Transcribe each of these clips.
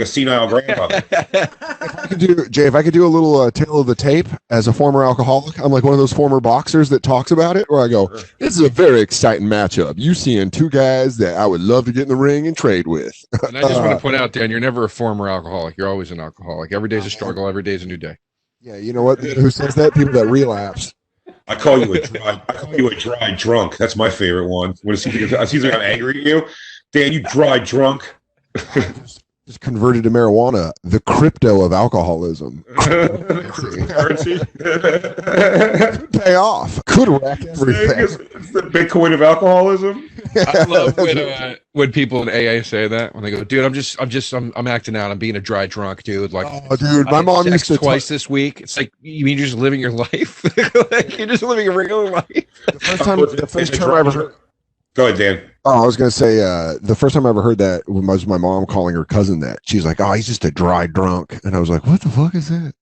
a senile grandmother. If I could do a little tale of the tape as a former alcoholic, I'm like one of those former boxers that talks about it, where I go, this is a very exciting matchup. You seeing two guys that I would love to get in the ring and trade with. And I just want to point out, Dan, you're never a former alcoholic. You're always an alcoholic. Every day's a struggle. Every day's a new day. Yeah, you know what? Who says that? People that relapse. I call you a dry drunk. That's my favorite one. When it seems like I'm angry at you, Dan, you dry drunk. Just converted to marijuana, the crypto of alcoholism. Currency. Pay off. Could wreck everything. It's the Bitcoin of alcoholism. I love when people in AA say that, when they go, dude, I'm acting out. I'm being a dry drunk, dude. Like, oh, dude, my mom used to twice this week. It's like, you mean you're just living your life? Like, you're just living a regular life. The first time I ever heard. Go ahead, Dan. Oh, I was going to say, the first time I ever heard that was my mom calling her cousin that. She's like, oh, he's just a dry drunk. And I was like, what the fuck is that?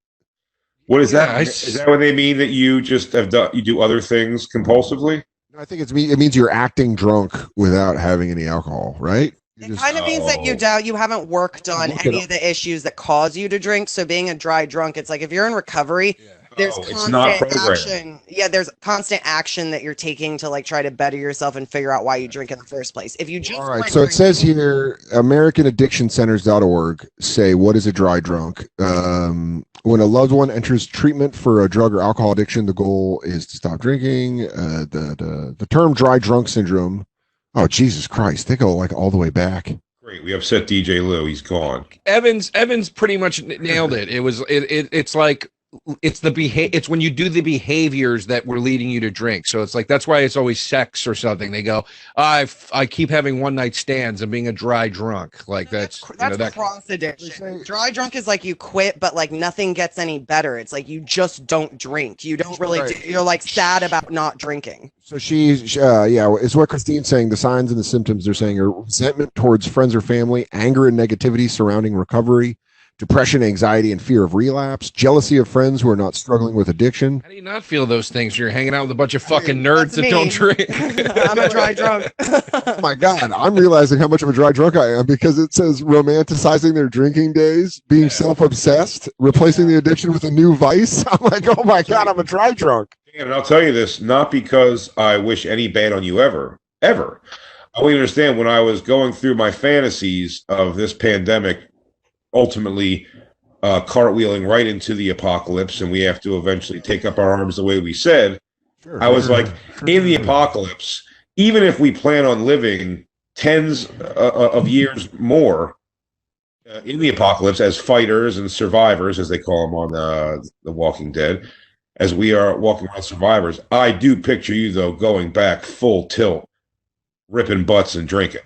What is that? Is that what they mean, that you just you do other things compulsively? I think it means you're acting drunk without having any alcohol, right? It kind of means that you haven't worked on any of the issues that cause you to drink. So being a dry drunk, it's like if you're in recovery, there's constant action. Yeah, there's constant action that you're taking to like try to better yourself and figure out why you drink in the first place. If you just all right, so it says here, AmericanAddictionCenters.org say, what is a dry drunk? When a loved one enters treatment for a drug or alcohol addiction, the goal is to stop drinking. The term dry drunk syndrome. Oh, Jesus Christ. They go like all the way back. Great. We upset DJ Lou. He's gone. Evans pretty much nailed it. It's like, it's when you do the behaviors that were leading you to drink. So it's like, that's why it's always sex or something. They go, I keep having one night stands and being a dry drunk. Like that's cross addiction. Dry drunk is like you quit, but like nothing gets any better. It's like you just don't drink. You don't really you're like sad about not drinking. So she's, it's what Christine's saying. The signs and the symptoms they're saying are resentment towards friends or family, anger and negativity surrounding recovery, depression, anxiety, and fear of relapse, jealousy of friends who are not struggling with addiction. How do you not feel those things? You're hanging out with a bunch of fucking nerds that don't drink. I'm a dry drunk. Oh my God, I'm realizing how much of a dry drunk I am because it says romanticizing their drinking days, being self-obsessed, replacing the addiction with a new vice. I'm like, oh my God, I'm a dry drunk. And I'll tell you this, not because I wish any bad on you ever. I want you to understand, when I was going through my fantasies of this pandemic, ultimately cartwheeling right into the apocalypse, and we have to eventually take up our arms the way we said. I was like, in the apocalypse, even if we plan on living tens of years more in the apocalypse as fighters and survivors, as they call them on the Walking Dead, as we are walking around survivors, I do picture you, though, going back full tilt, ripping butts and drinking.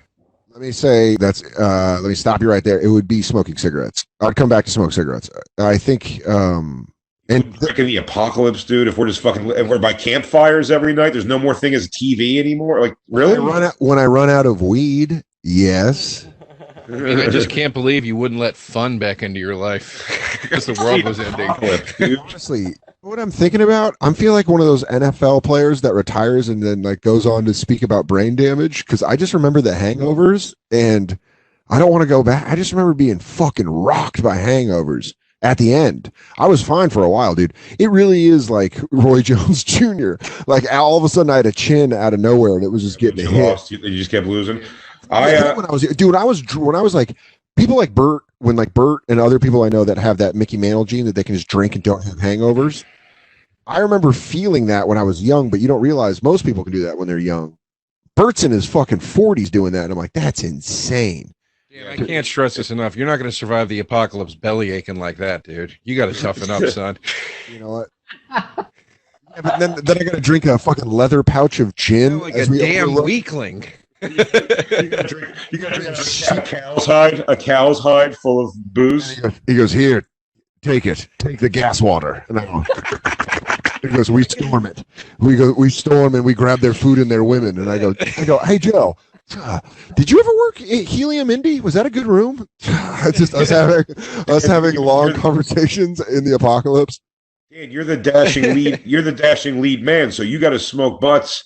Let me say let me stop you right there. It would be smoking cigarettes. I'd come back to smoke cigarettes. I think, and drinking the apocalypse, dude. If we're just if we're by campfires every night, there's no more thing as TV anymore. Like, really? When I run out of weed, yes. I just can't believe you wouldn't let fun back into your life because the world was ending. Honestly, what I'm thinking about, I feel like one of those NFL players that retires and then like goes on to speak about brain damage, because I just remember the hangovers and I don't want to go back. I just remember being fucking rocked by hangovers at the end. I was fine for a while, dude. It really is like Roy Jones Jr. Like all of a sudden I had a chin out of nowhere and it was just getting hit. You just kept losing. When I was like people like Bert, when like Bert and other people I know that have that Mickey Mantle gene that they can just drink and don't have hangovers. I remember feeling that when I was young, but you don't realize most people can do that when they're young. Bert's in his fucking 40s doing that, and I'm like, that's insane. Yeah, I can't stress this enough. You're not going to survive the apocalypse belly aching like that, dude. You got to toughen up, son. You know what? Yeah, but then I got to drink a fucking leather pouch of gin. Like a damn weakling. You gotta drink a cow's hide full of booze. He goes, here, take it. Take the gas water. And I go, he goes, we storm it. We storm and we grab their food and their women. And I go, hey Joe, did you ever work at Helium Indy? Was that a good room? Just us having long conversations in the apocalypse. Dan, you're the dashing lead. You're the dashing lead man. So you got to smoke butts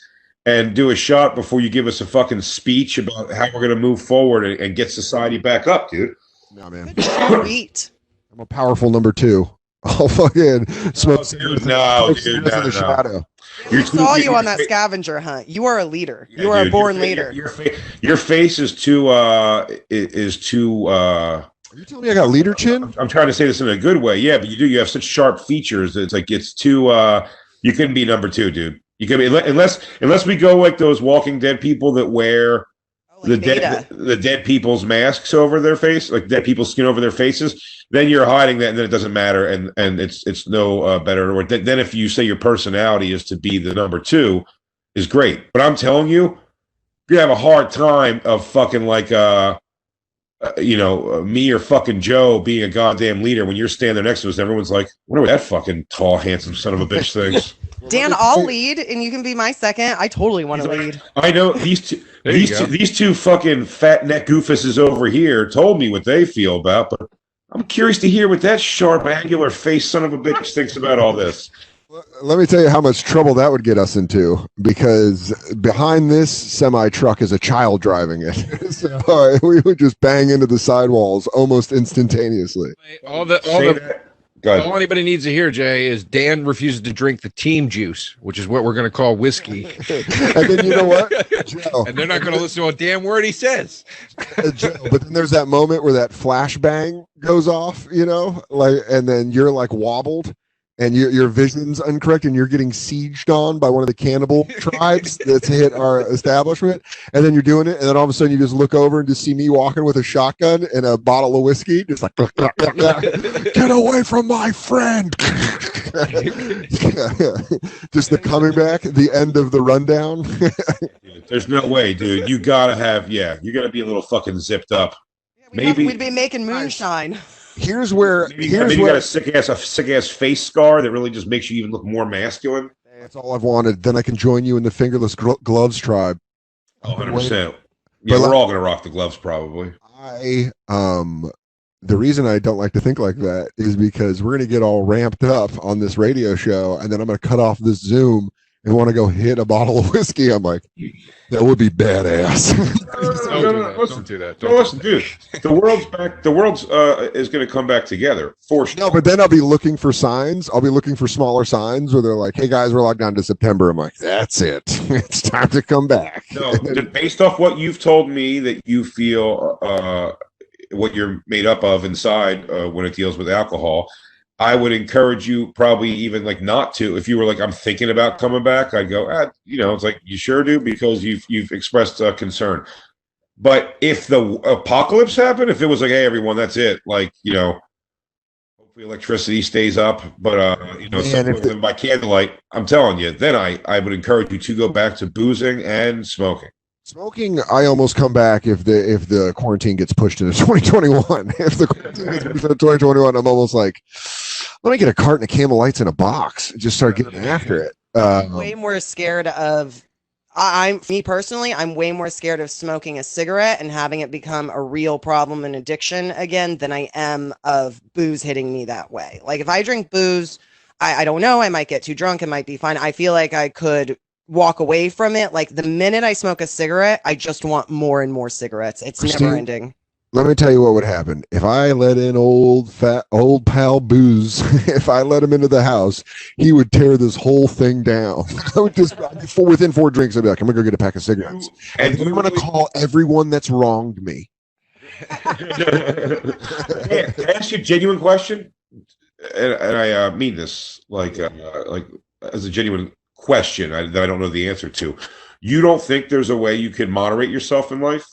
and do a shot before you give us a fucking speech about how we're going to move forward and get society back up, dude. No, man. Sweet. I'm a powerful number 2. I'll fucking smoke dude, in the no. shadow. We saw you on that scavenger hunt. You are a leader. Yeah, you are dude, a born leader. Your face is too Are you telling me I got leader chin? I'm trying to say this in a good way. Yeah, but you do. You have such sharp features. It's like it's too. You couldn't be number 2, dude. You could be unless we go like those Walking Dead people that wear Like the dead people's masks over their face, like dead people's skin over their faces. Then you're hiding that, and then it doesn't matter, and it's no better. Or then if you say your personality is to be the number 2, is great. But I'm telling you, you have a hard time of fucking like me or fucking Joe being a goddamn leader when you're standing next to us. And everyone's like, "What are that fucking tall, handsome son of a bitch thinks?" Dan, I'll lead, and you can be my second. I totally want to lead. I know these two fucking fat neck goofuses over here told me what they feel about, but I'm curious to hear what that sharp, angular face son of a bitch thinks about all this. Let me tell you how much trouble that would get us into, because behind this semi truck is a child driving it. So we would just bang into the sidewalls almost instantaneously. All anybody needs to hear, Jay, is Dan refuses to drink the team juice, which is what we're going to call whiskey. And then you know what? Joe, and they're not going to listen to a damn word he says. Joe, but then there's that moment where that flashbang goes off, and then you're like wobbled. And your vision's incorrect, and you're getting sieged on by one of the cannibal tribes that's hit our establishment. And then you're doing it, and then all of a sudden you just look over and just see me walking with a shotgun and a bottle of whiskey, just like, get away from my friend. Just the coming back, the end of the rundown. There's no way, dude. You gotta be a little fucking zipped up. Maybe we'd be making moonshine. Here's where maybe you got a sick ass face scar that really just makes you even look more masculine. That's all I've wanted. Then I can join you in the fingerless gloves tribe. 100%. Yeah, we're all gonna rock the gloves probably. The reason I don't like to think like that is because we're gonna get all ramped up on this radio show, and then I'm gonna cut off this Zoom and want to go hit a bottle of whiskey. I'm like, that would be badass. Don't do that. Listen, dude. The world's back. The world's is going to come back together for sure. No, but then I'll be looking for signs. I'll be looking for smaller signs where they're like, "Hey guys, we're locked down to September." I'm like, "That's it. It's time to come back." No, based off what you've told me that you feel what you're made up of inside when it deals with alcohol. I would encourage you probably even like not to. If you were like, I'm thinking about coming back, I'd go, it's like, you sure do, because you've expressed concern. But if the apocalypse happened, if it was like, hey, everyone, that's it, like, hopefully electricity stays up, but by candlelight, I'm telling you, then I would encourage you to go back to boozing and smoking. Smoking, I almost come back if the quarantine gets pushed into 2021. If the quarantine gets pushed into 2021, I'm almost like, let me get a carton of Camel Lights in a box and just start getting after it. I'm way more scared of. Me personally, I'm way more scared of smoking a cigarette and having it become a real problem and addiction again than I am of booze hitting me that way. Like if I drink booze, I don't know, I might get too drunk, it might be fine. I feel like I could walk away from it. Like the minute I smoke a cigarette, I just want more and more cigarettes. It's never ending. Let me tell you what would happen if I let in old pal Booze. If I let him into the house, he would tear this whole thing down. I would just within 4 drinks, I'd be like, I'm gonna go get a pack of cigarettes, and then I'm gonna call everyone that's wronged me. Can I ask you a genuine question? And I mean this like as a genuine question that I don't know the answer to. You don't think there's a way you can moderate yourself in life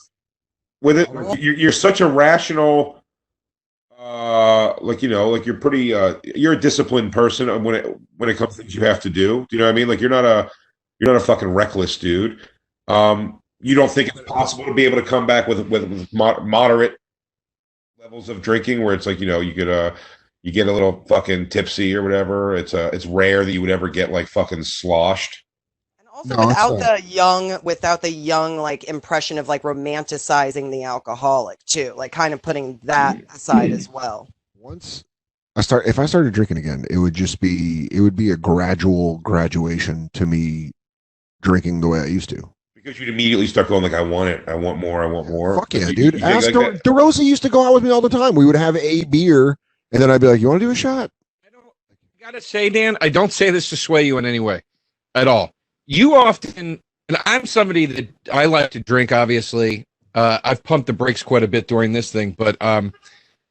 with it? You're such a rational, you're pretty, you're a disciplined person when it comes to things you have to do. Do you know what I mean? Like you're not a fucking reckless dude. You don't think it's possible to be able to come back with moderate levels of drinking where it's like, you could, you get a little fucking tipsy or whatever. It's rare that you would ever get like fucking sloshed. And also without the young like impression of like romanticizing the alcoholic too, like kind of putting that aside as well. If I started drinking again, it would be a gradual graduation to me drinking the way I used to. Because you'd immediately start going like, I want it, I want more, I want more. Fuck yeah, You dude. think like that? DeRosa used to go out with me all the time. We would have a beer, and then I'd be like, "You want to do a shot?" I gotta say, Dan, I don't say this to sway you in any way at all. You often, and I'm somebody that I like to drink, obviously. I've pumped the brakes quite a bit during this thing, but I'm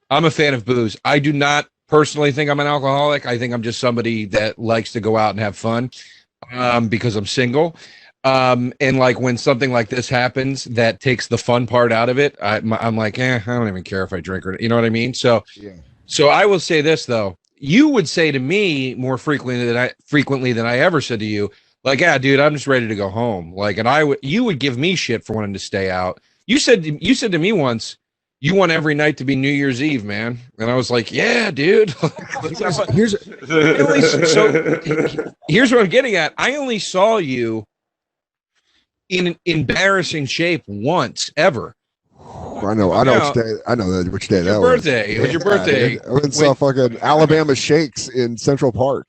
a fan of booze. I do not personally think I'm an alcoholic. I think I'm just somebody that likes to go out and have fun because I'm single. And like when something like this happens that takes the fun part out of it, I'm like, I don't even care if I drink or, you know what I mean? So, so I will say this though, you would say to me more frequently than I ever said to you, like, yeah, dude, I'm just ready to go home. Like, and you would give me shit for wanting to stay out. You said to me once, you want every night to be New Year's Eve, man. And I was like, yeah, dude. Here's what I'm getting at. I only saw you in embarrassing shape once ever. I know which day that was. Birthday. It was your birthday. I went and saw fucking Alabama Shakes in Central Park.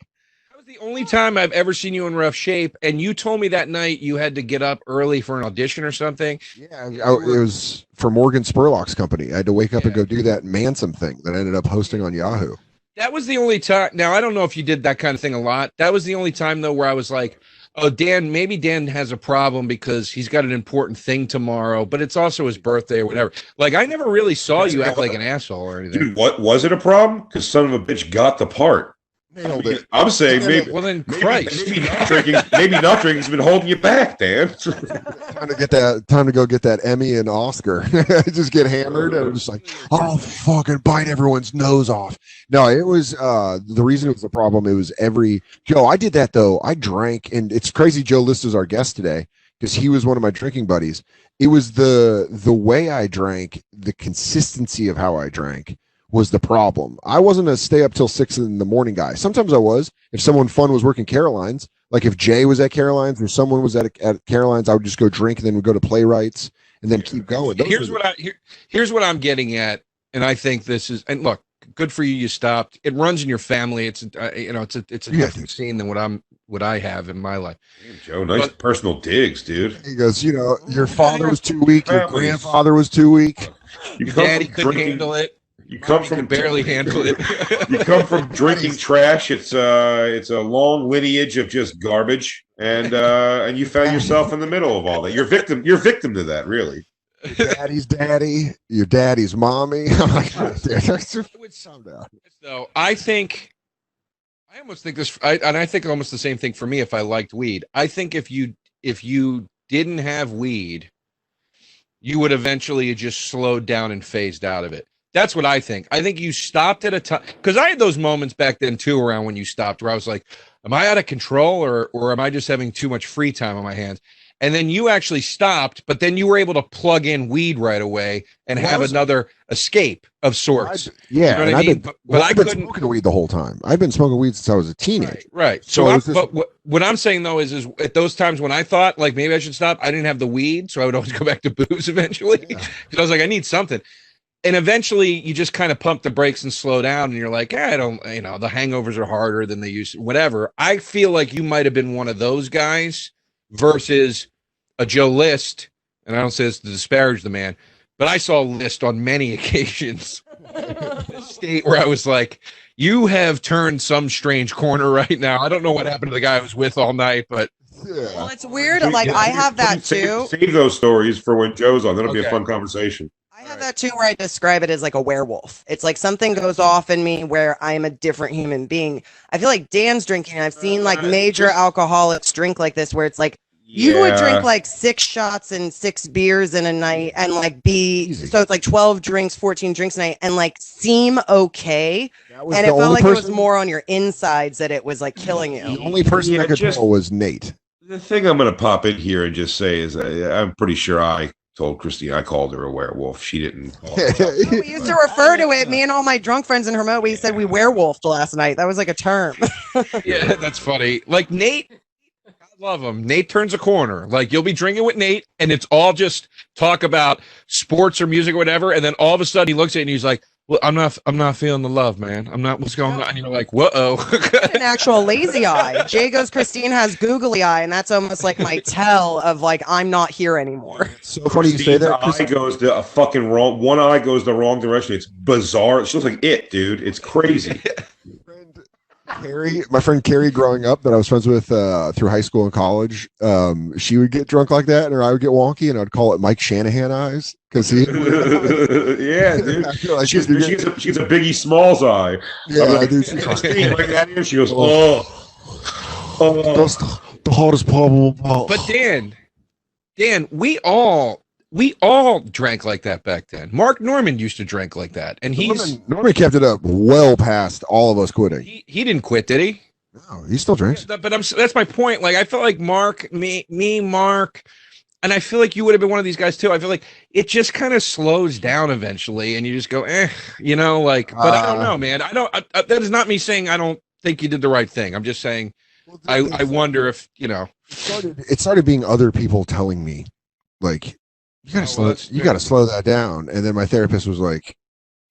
That was the only time I've ever seen you in rough shape. And you told me that night you had to get up early for an audition or something. Yeah, it was for Morgan Spurlock's company. I had to wake up and go do that Manson thing that I ended up hosting on Yahoo. That was the only time. Now, I don't know if you did that kind of thing a lot. That was the only time, though, where I was like, oh, maybe Dan has a problem because he's got an important thing tomorrow, but it's also his birthday or whatever. Like, I never really saw you act like an asshole or anything. Dude, what was it a problem? Because son of a bitch got the part. I'm saying maybe. Well, then, Christ. Maybe not drinking's been holding you back, Dan. Time to go get that Emmy and Oscar. Just get hammered and I'm just like, oh, fucking bite everyone's nose off. No, it was the reason it was a problem. It was Joe. I did that though. I drank, and it's crazy. Joe List is our guest today because he was one of my drinking buddies. It was the way I drank, the consistency of how I drank was the problem. I wasn't a stay up till 6 a.m. guy. Sometimes I was. If someone fun was working Caroline's, like if Jay was at Caroline's or someone was at Caroline's, I would just go drink and then we'd go to Playwrights and then keep going. Here's what I'm getting at, and I think this is. And look, good for you. You stopped. It runs in your family. It's it's a different scene than what I have in my life. Damn, Joe, nice personal digs, dude. He goes, your father was too weak. Your grandfather was too weak. Your daddy couldn't handle it. You come from barely handle it. You come from drinking trash. It's a long lineage of just garbage, and you found yourself in the middle of all that. You're victim to that, really. Your daddy's daddy, your daddy's mommy. So I almost think this, and I think almost the same thing for me. If I liked weed, I think if you didn't have weed, you would eventually just slowed down and phased out of it. That's what I think. I think you stopped at a time, because I had those moments back then too around when you stopped where I was like, am I out of control or am I just having too much free time on my hands? And then you actually stopped, but then you were able to plug in weed right away and have another escape of sorts. Yeah, you know I've been smoking weed the whole time. I've been smoking weed since I was a teenager. Right. So but what I'm saying though is at those times when I thought like maybe I should stop, I didn't have the weed, so I would always go back to booze eventually because I was like, I need something. And eventually you just kind of pump the brakes and slow down and you're like, the hangovers are harder than they used to, whatever. I feel like you might have been one of those guys versus a Joe List. And I don't say this to disparage the man, but I saw List on many occasions in a state where I was like, you have turned some strange corner right now. I don't know what happened to the guy I was with all night, but well, it's weird. Like I have that too. Save those stories for when Joe's on. That'll be a fun conversation. I have that too where I describe it as like a werewolf. It's like something goes off in me where I am a different human being. I feel like Dan's drinking. I've seen like major alcoholics drink like this where it's like you would drink like 6 shots and 6 beers in a night and like so it's like 12 drinks, 14 drinks a night and like seem okay. And it felt like it was more on your insides that it was like killing you. The only person that could tell was Nate. The thing I'm going to pop in here and just say is I'm pretty sure I told Christine I called her a werewolf. She didn't. We used to refer to it. Me and all my drunk friends in Hermot, we said we werewolfed last night. That was like a term. Yeah, that's funny. Like Nate, I love him. Nate turns a corner. Like you'll be drinking with Nate, and it's all just talk about sports or music or whatever, and then all of a sudden he looks at it and he's like, Well, I'm not feeling the love, man. I'm not. What's going on? And you're like, whoa. An actual lazy eye. Jay goes, Christine has googly eye, and that's almost like my tell of like I'm not here anymore. So funny you say that. Eye goes the fucking wrong. One eye goes the wrong direction. It's bizarre. She looks like it, dude. It's crazy. My friend Carrie, growing up, that I was friends with through high school and college, she would get drunk like that, and I would get wonky, and I'd call it Mike Shanahan eyes because he. Yeah, dude. Like she's a Biggie Smalls eye. Yeah, dude. She goes, oh. That's the hardest problem about. But Dan, we all drank like that back then. Mark Norman used to drink like that, and Norman kept it up well past all of us quitting. He didn't quit, did he? No, he still drinks. But that's my point. Like I felt like Mark, Mark, and I feel like you would have been one of these guys too. I feel like it just kind of slows down eventually, and you just go, like. But I don't know, man. That is not me saying I don't think you did the right thing. I'm just saying, I wonder if It started being other people telling me, like. You gotta slow that down. And then my therapist was like,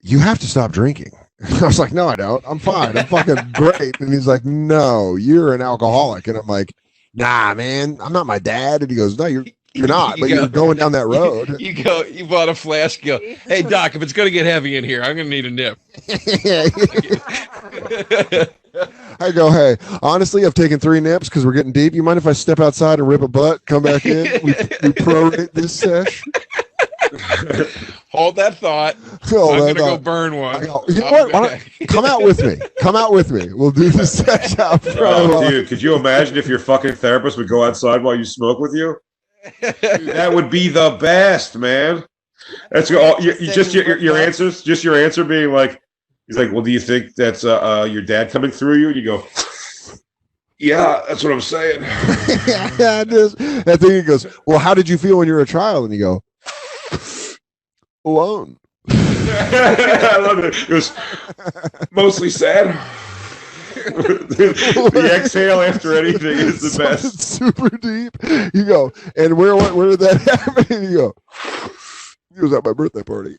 "You have to stop drinking." I was like, "No, I don't. I'm fine. I'm fucking great." And he's like, "No, you're an alcoholic." And I'm like, "Nah, man, I'm not my dad." And he goes, "No, you're not, but you're going down that road." You bought a flask. You go, "Hey doc, if it's gonna get heavy in here, I'm gonna need a nip." I go, "Hey, honestly, I've taken 3 nips because we're getting deep. You mind if I step outside and rip a butt, come back in? We prorate this sesh." Hold that thought. I'm gonna go burn one. You know what? Why don't, come out with me. Come out with me. We'll do the sesh out front. Oh, dude, could you imagine if your fucking therapist would go outside while you smoke with you? Dude, that would be the best, man. That's all. Your answers. Just your answer being like. He's like, "Well, do you think that's your dad coming through you?" And you go, "Yeah, that's what I'm saying." Yeah, that thing. He goes, "Well, how did you feel when you were a child?" And you go, "Alone." I love it. It was mostly sad. The exhale after anything is the best. It's super deep. You go, and where did that happen? And you go, "It was at my birthday party."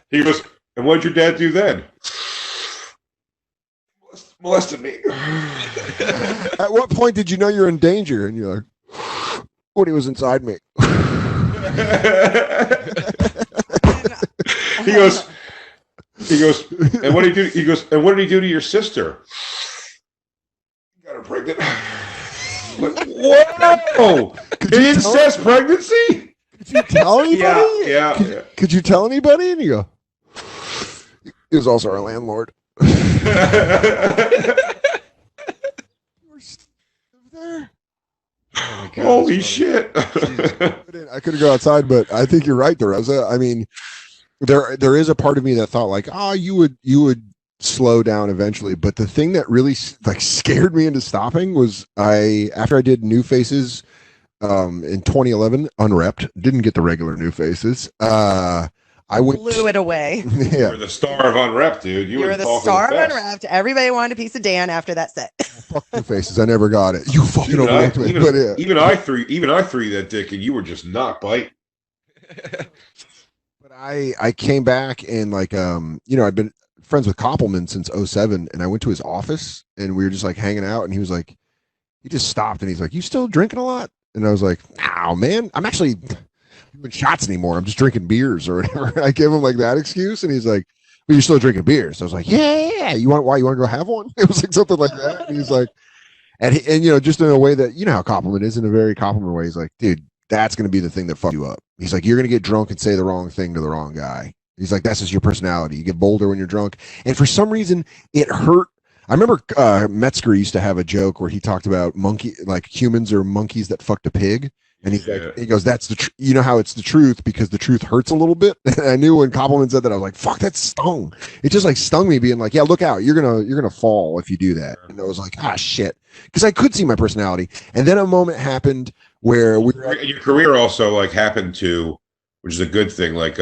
He goes, "And what did your dad do then?" Molested me. At what point did you know you're in danger? And you're like, "When he was inside me." He goes, "And what did he do?" He goes, "And what did he do to your sister?" Got her pregnant. Like, whoa! Incest pregnancy? Could you tell anybody? Yeah. Could you tell anybody? And you go, "He was also our landlord." There. Oh God, holy shit! I couldn't go outside, but I think you're right, DeRosa. I mean, there is a part of me that thought like, you would slow down eventually. But the thing that really like scared me into stopping was after I did New Faces in 2011, unrepped, didn't get the regular New Faces. I blew it away. Yeah. You're the star of Unwrapped, dude. You were the star of Unwrapped. Everybody wanted a piece of Dan after that set. Fuck New Faces. I never got it. You fucking overlooked me. But yeah. Even I threw that dick, and you were just not biting. But I came back and like I've been friends with Koppelman since 2007, and I went to his office and we were just like hanging out, and he was like, he just stopped and he's like, "You still drinking a lot?" And I was like, "No, man, I'm actually doing shots anymore. I'm just drinking beers or whatever." I gave him like that excuse, and he's like, "Well, you're still drinking beers." So I was like, "Yeah. You want to go have one?" It was like something like that. And he's like, and just in a way that how Koppelman is, in a very Koppelman way. He's like, "Dude, that's going to be the thing that fucks you up." He's like, "You're going to get drunk and say the wrong thing to the wrong guy." He's like, "That's just your personality. You get bolder when you're drunk." And for some reason, it hurt. I remember Metzger used to have a joke where he talked about humans are monkeys that fucked a pig. And he's like, he goes, "That's the how it's the truth because the truth hurts a little bit." And I knew when Koppelman said that, I was like, "Fuck, that stung." It just like stung me, being like, "Yeah, look out, you're gonna fall if you do that." And I was like, shit, because I could see my personality. And then a moment happened where your career also like happened to, which is a good thing, like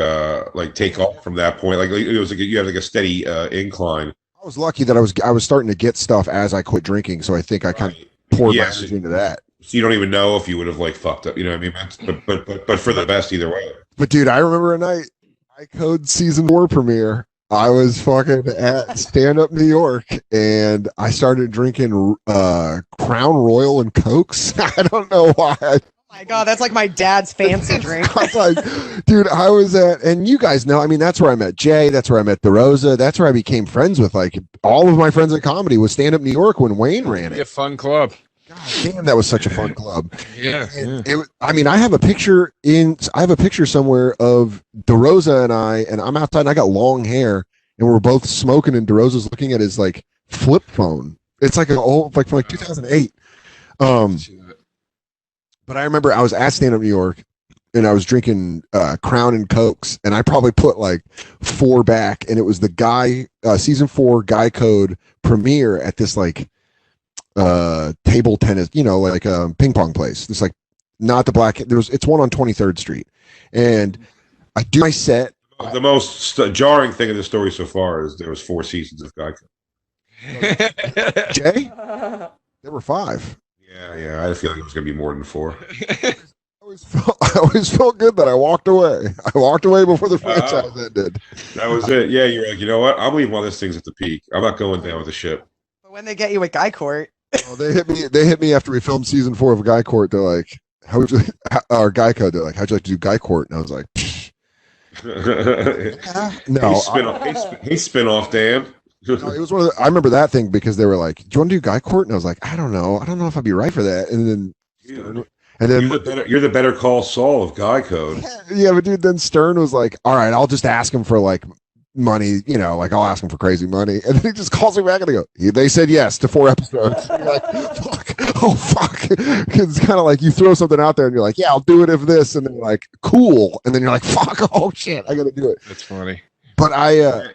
take off from that point. Like it was like you had like a steady incline. I was lucky that I was starting to get stuff as I quit drinking, so I think I kind of poured my energy into that. So you don't even know if you would have like fucked up, you know what I mean? But for the best either way. But dude, I remember a night Code season 4 premiere. I was fucking at Stand Up New York, and I started drinking Crown Royal and Cokes. I don't know why. Oh my God, that's like my dad's fancy drink. I was like, dude, I was at, and you guys know, I mean, that's where I met Jay. That's where I met DeRosa. That's where I became friends with like all of my friends in comedy was Stand Up New York when Wayne ran it. A fun club. God damn, that was such a fun club. Yeah. I mean, I have a picture somewhere of DeRosa and I'm outside and I got long hair and we're both smoking and DeRosa's looking at his like flip phone. It's like an old, like from like 2008. But I remember I was at Stand Up New York and I was drinking Crown and Cokes and I probably put like 4 back and it was the season 4 Guy Code premiere at this like table tennis, like a ping pong place. It's like not the black. It's one on 23rd Street, and I do my set. The most jarring thing of the story so far is there was 4 seasons of Geico. Jay, there were 5. Yeah. I had a feeling it was going to be more than 4. I always felt good that I walked away. I walked away before the franchise ended. That was it. Yeah, you're like, you know what? I'm leaving while this thing's at the peak. I'm not going down with the ship. But when they get you at Guy Court. Oh, they hit me after we filmed season 4 of Guy Court. They're like, how would you, or Guy Code? They're like, how'd you like to do Guy Court? And I was like, no. Hey, spin-off, Dan. No, it was one of I remember that thing because they were like, do you want to do Guy Court? And I was like, I don't know if I'd be right for that. And then you're the better call Saul of Guy Code. Yeah, but dude, then Stern was like, all right, I'll just ask him for like money, like I'll ask him for crazy money. And then he just calls me back and they go, they said yes to 4 episodes. And you're like, fuck. It's kind of like you throw something out there and you're like, yeah, I'll do it if this. And then you're like, cool. And then you're like, fuck, oh shit, I got to do it. That's funny. But I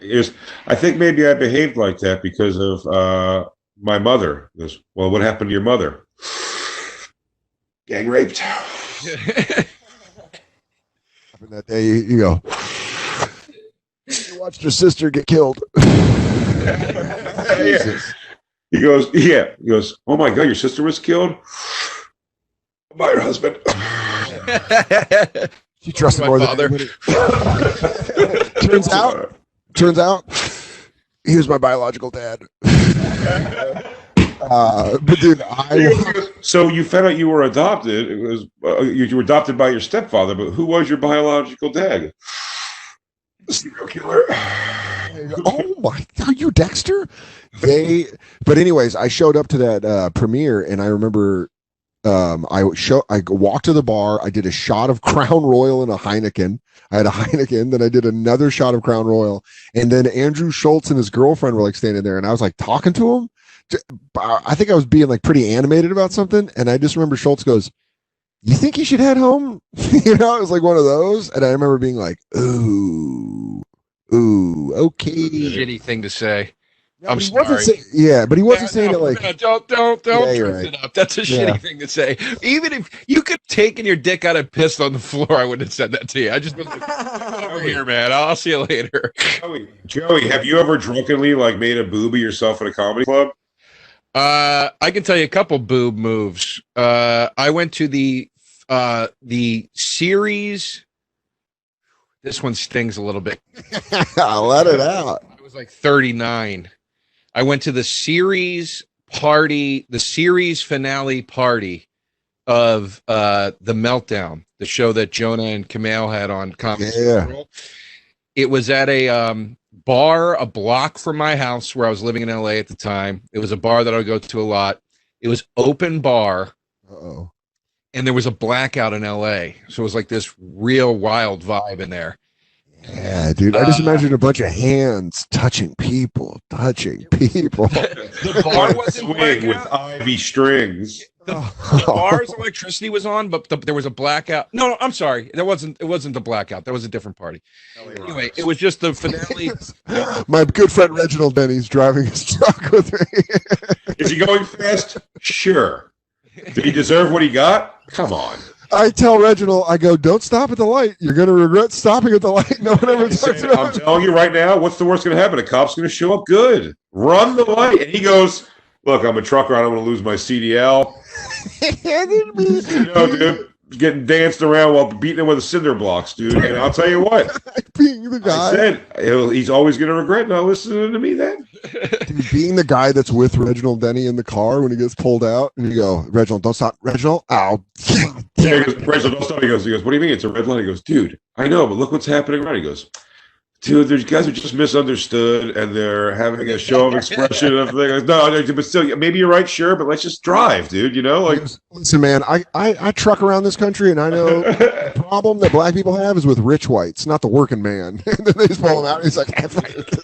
think maybe I behaved like that because of my mother. Goes, well, what happened to your mother? Gang raped. Happened that day, you go, you watched your sister get killed. Jesus. He goes, oh my God, your sister was killed by her husband. She trusted my more father. than turns out he was my biological dad. But dude, so you found out you were adopted. It was you were adopted by your stepfather, but who was your biological dad? Serial killer. Oh my God, you Dexter? But anyways, I showed up to that premiere, and I remember I walked to the bar. I did a shot of Crown Royal and a Heineken. I had a Heineken, then I did another shot of Crown Royal, and then Andrew Schultz and his girlfriend were like standing there, and I was like talking to him. I think I was being like pretty animated about something, and I just remember Schultz goes, "You think you should head home?" It was like one of those, and I remember being like, "Ooh, okay." Shitty thing to say. No, I'm sorry. But he wasn't saying it like. No, don't dress it up. That's a shitty thing to say. Even if you could have taken your dick out and pissed on the floor, I wouldn't have said that to you. I just been like, over here, man. I'll see you later. Joey, have you ever drunkenly like made a booby yourself at a comedy club? I can tell you a couple boob moves. I went to the series. This one stings a little bit. Let it out. I was like 39. I went to the series party, the series finale party of The Meltdown, the show that Jonah and Kamal had on Comedy Central. It was at a bar a block from my house where I was living in LA at the time. It was a bar that I would go to a lot. It was open bar. Uh-oh. And there was a blackout in LA. So it was like this real wild vibe in there. Yeah, dude. I just imagined a bunch of hands touching people. The bar wasn't swing with ivy strings. The bar's electricity was on, but there was a blackout. No, I'm sorry. It wasn't the blackout. That was a different party. Anyway, it was just the finale. My good friend Reginald Denny's driving his truck with me. Is he going fast? Sure. Did he deserve what he got? Come on. I tell Reginald, I go, don't stop at the light. You're going to regret stopping at the light. No one ever talks about I'm telling you right now, what's the worst going to happen? A cop's going to show up. Good. Run the light. And he goes, look, I'm a trucker. I don't want to lose my CDL. Dude, getting danced around while beating him with the cinder blocks, dude. And I'll tell you what, being the guy, I said he's always going to regret not listening to me then. Dude, being the guy that's with Reginald Denny in the car when he gets pulled out, and you go, Reginald, don't stop, Reginald. Ow. Reginald, don't stop. He goes, what do you mean? It's a red light. He goes, dude, I know, but look what's happening around. He goes, dude, these guys are just misunderstood, and they're having a show of expression of things. No, but still, maybe you're right, sure, but let's just drive, dude. You know, like, listen, man, I truck around this country, and I know the problem that black people have is with rich whites, not the working man. And then they just pull him out, and he's like,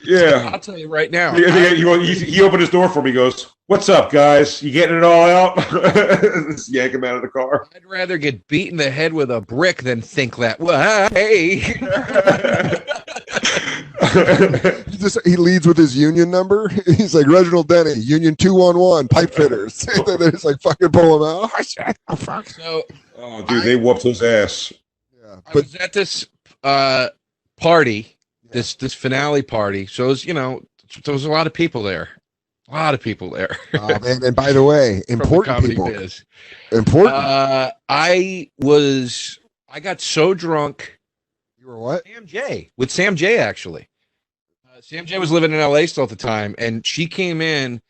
yeah, I'll tell you right now. He opened his door for me. He goes, "What's up, guys? You getting it all out?" Just yank him out of the car. I'd rather get beat in the head with a brick than think that. Well, hey. He leads with his union number. He's like, Reginald Denny, Union 211, pipe fitters. And then they just like fucking pull him out. Oh, fuck. So, dude, they whooped his ass. Yeah, I was at this party, this finale party. So it was, there was a lot of people there. A lot of people there. Oh, man, and by the way, important people. Important. I got so drunk. You were what? With Sam J, actually. Sam J was living in LA still at the time, and she came in,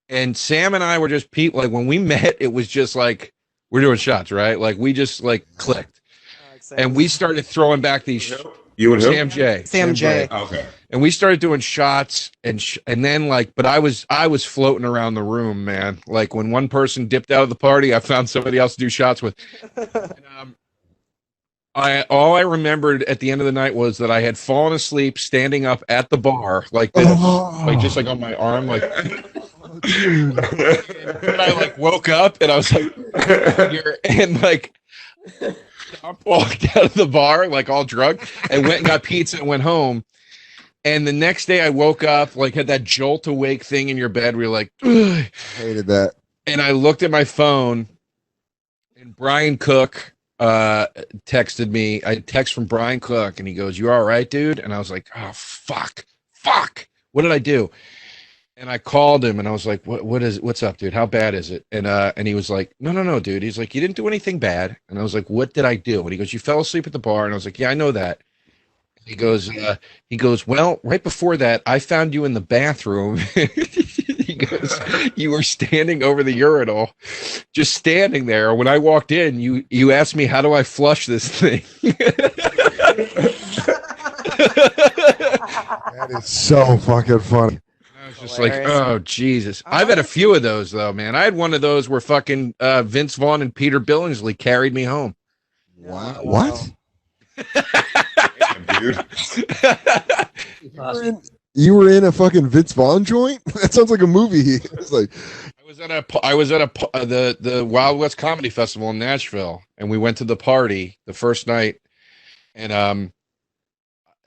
and Sam and I were just people. Like, when we met, it was just like, we're doing shots, right? Like, we just like clicked. And we started throwing back these. You and Sam J. Sam J. Okay. And we started doing shots, and then like, but I was floating around the room, man. Like, when one person dipped out of the party, I found somebody else to do shots with. And, all I remembered at the end of the night was that I had fallen asleep standing up at the bar like this, like just like on my arm, like. And I like woke up and I was like, and like I walked out of the bar like all drunk and went and got pizza and went home. And the next day I woke up, like had that jolt awake thing in your bed where you're like, ugh. Hated that. And I looked at my phone and Brian Cook texted me. I text from Brian Cook and he goes, "You all right, dude?" And I was like, "Oh, fuck. What did I do?" And I called him and I was like, what's up, dude? How bad is it? And he was like, no, dude. He's like, "You didn't do anything bad." And I was like, "What did I do?" And he goes, "You fell asleep at the bar." And I was like, "Yeah, I know that." He goes, "Well, right before that, I found you in the bathroom." He goes, "You were standing over the urinal, just standing there. When I walked in, you asked me, how do I flush this thing?" That is so fucking funny. I was just like, oh, Jesus. I've had a few of those, though, man. I had one of those where fucking Vince Vaughn and Peter Billingsley carried me home. Wow. What? Damn, dude. You were in a fucking Vince Vaughn joint? That sounds like a movie. It's like I was at the Wild West Comedy Festival in Nashville, and we went to the party the first night, and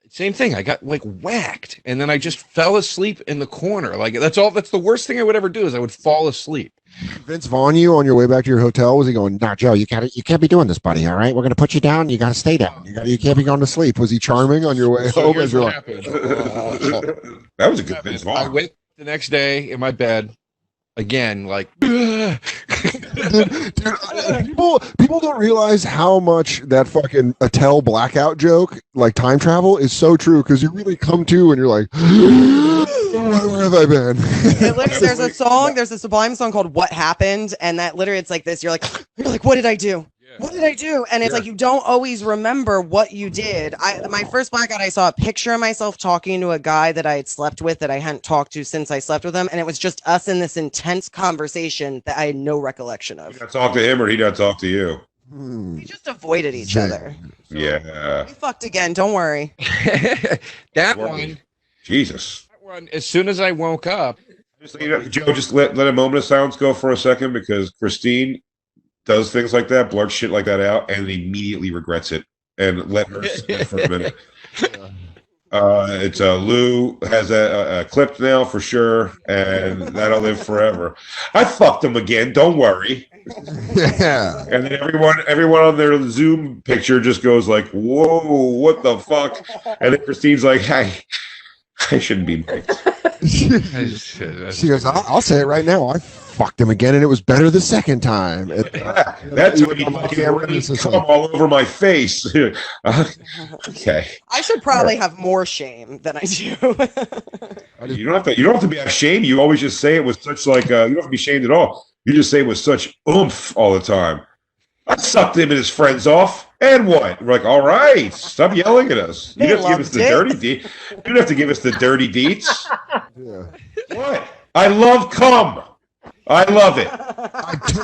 same thing. I got like whacked, and then I just fell asleep in the corner. Like that's the worst thing I would ever do is I would fall asleep. Vince Vaughn, you on your way back to your hotel, was he going, "Nah, Joe, you can't be doing this, buddy. All right, we're gonna put you down. You gotta stay down. You can't be going to sleep." Was he charming on your way home? Here's what happened. That was a good Vince Vaughn. I went the next day in my bed again, like. Dude, people don't realize how much that fucking Attell blackout joke, like time travel, is so true because you really come to and you're like, where have I been? There's a Sublime song called "What Happened," and that literally it's like this. You're like, what did I do? What did I do? And it's like you don't always remember what you did. My first blackout, I saw a picture of myself talking to a guy that I had slept with that I hadn't talked to since I slept with him, and it was just us in this intense conversation that I had no recollection of. You not talk to him or he not talk to you? We just avoided each other. Yeah. We fucked again. Don't worry. That one. Jesus. That one. As soon as I woke up, Joe, just let a moment of silence go for a second because Christine does things like that, blurts shit like that out, and immediately regrets it. And let her sit for a minute. It's Lou has a clip now for sure, and that'll live forever. I fucked him again. Don't worry. Yeah. And then everyone on their Zoom picture just goes like, "Whoa, what the fuck?" And then Christine's like, "Hey, I shouldn't be married." She goes, I'll say it right now. I fucked him again, and it was better the second time. That's when you come all over my face. Okay. I should probably have more shame than I do. You don't have to be ashamed. You always just say it with such like you don't have to be ashamed at all. You just say it with such oomph all the time. I sucked him and his friends off, and what? We're like, all right, stop yelling at us. You don't have to give us the dirty deets. You don't have to give us the dirty deets. Yeah. What? I love cum. I love it.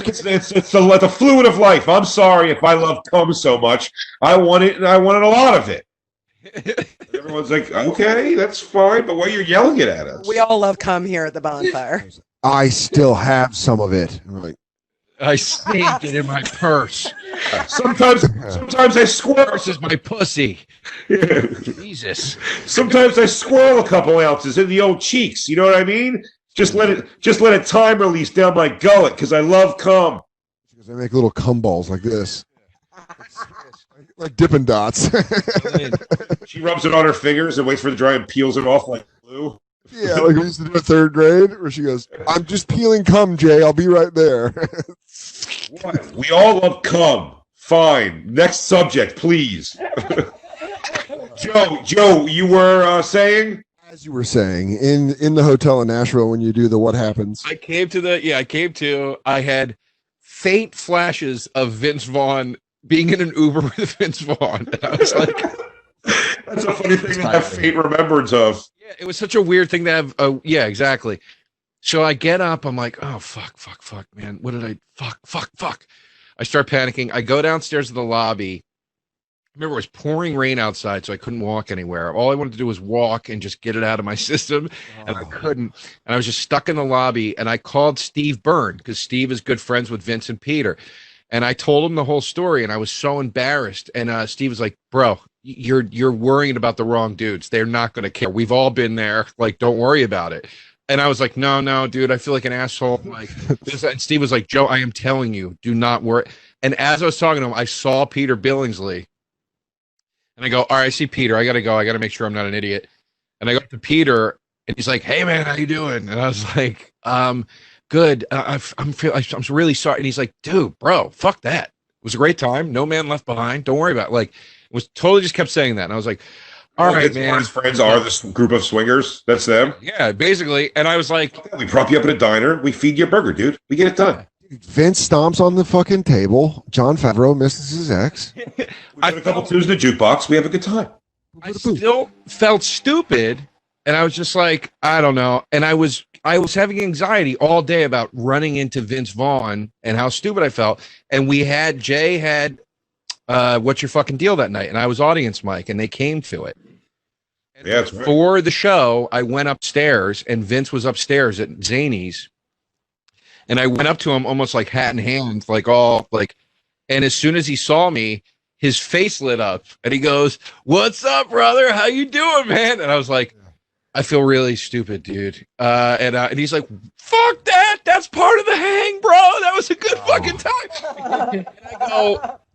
It's the fluid of life. I'm sorry if I love cum so much. I want it, and I wanted a lot of it. Everyone's like, okay, that's fine, but why are you yelling it at us? We all love cum here at the bonfire. I still have some of it. I'm like, I saved it in my purse. Sometimes I squirrel. Purse is my pussy. Yeah. Jesus. Sometimes I swirl a couple ounces in the old cheeks. You know what I mean? Just let it time release down my gullet because I love cum. because I make little cum balls like this, like Dippin' Dots. She rubs it on her fingers and waits for it to dry and peels it off like glue. Yeah, like we used to do in third grade, where she goes, "I'm just peeling cum, Jay. I'll be right there." What? We all love cum. Fine. Next subject, please. Joe, you were saying? As you were saying, in the hotel in Nashville, when you do the what happens. I had faint flashes of Vince Vaughn being in an Uber with Vince Vaughn. And I was like, that's a funny thing to have faint remembrance of. Yeah, it was such a weird thing to have. Yeah, exactly. So I get up. I'm like, oh, fuck, man. What did I? Fuck. I start panicking. I go downstairs to the lobby. Remember, it was pouring rain outside, so I couldn't walk anywhere. All I wanted to do was walk and just get it out of my system, and I couldn't. And I was just stuck in the lobby, and I called Steve Byrne, because Steve is good friends with Vince and Peter. And I told him the whole story, and I was so embarrassed. And Steve was like, bro, you're worrying about the wrong dudes. They're not going to care. We've all been there. Like, don't worry about it. And I was like, no, dude, I feel like an asshole. Like, and Steve was like, Joe, I am telling you, do not worry. And as I was talking to him, I saw Peter Billingsley. And I go, all right, I see Peter. I got to go. I got to make sure I'm not an idiot. And I go to Peter, and he's like, hey, man, how you doing? And I was like, good. I'm really sorry. And he's like, dude, bro, fuck that. It was a great time. No man left behind. Don't worry about it. Like, it was totally just kept saying that. And I was like, all right, man. His friends are this group of swingers. That's them. Yeah, basically. And I was like, we prop you up at a diner. We feed you a burger, dude. We get it done. Vince stomps on the fucking table. John Favreau misses his ex. We put a couple tunes in the jukebox. We have a good time. I still felt stupid, and I was just like, I don't know. And I was having anxiety all day about running into Vince Vaughn and how stupid I felt. And Jay had What's Your Fucking Deal that night, and I was audience mic, and they came to it. And yeah, that's right. For the show, I went upstairs, and Vince was upstairs at Zany's. And I went up to him almost like hat in hand, and as soon as he saw me, his face lit up and he goes, what's up, brother? How you doing, man? And I was like, I feel really stupid, dude. And he's like, fuck that. That's part of the hang, bro. That was a good fucking time. And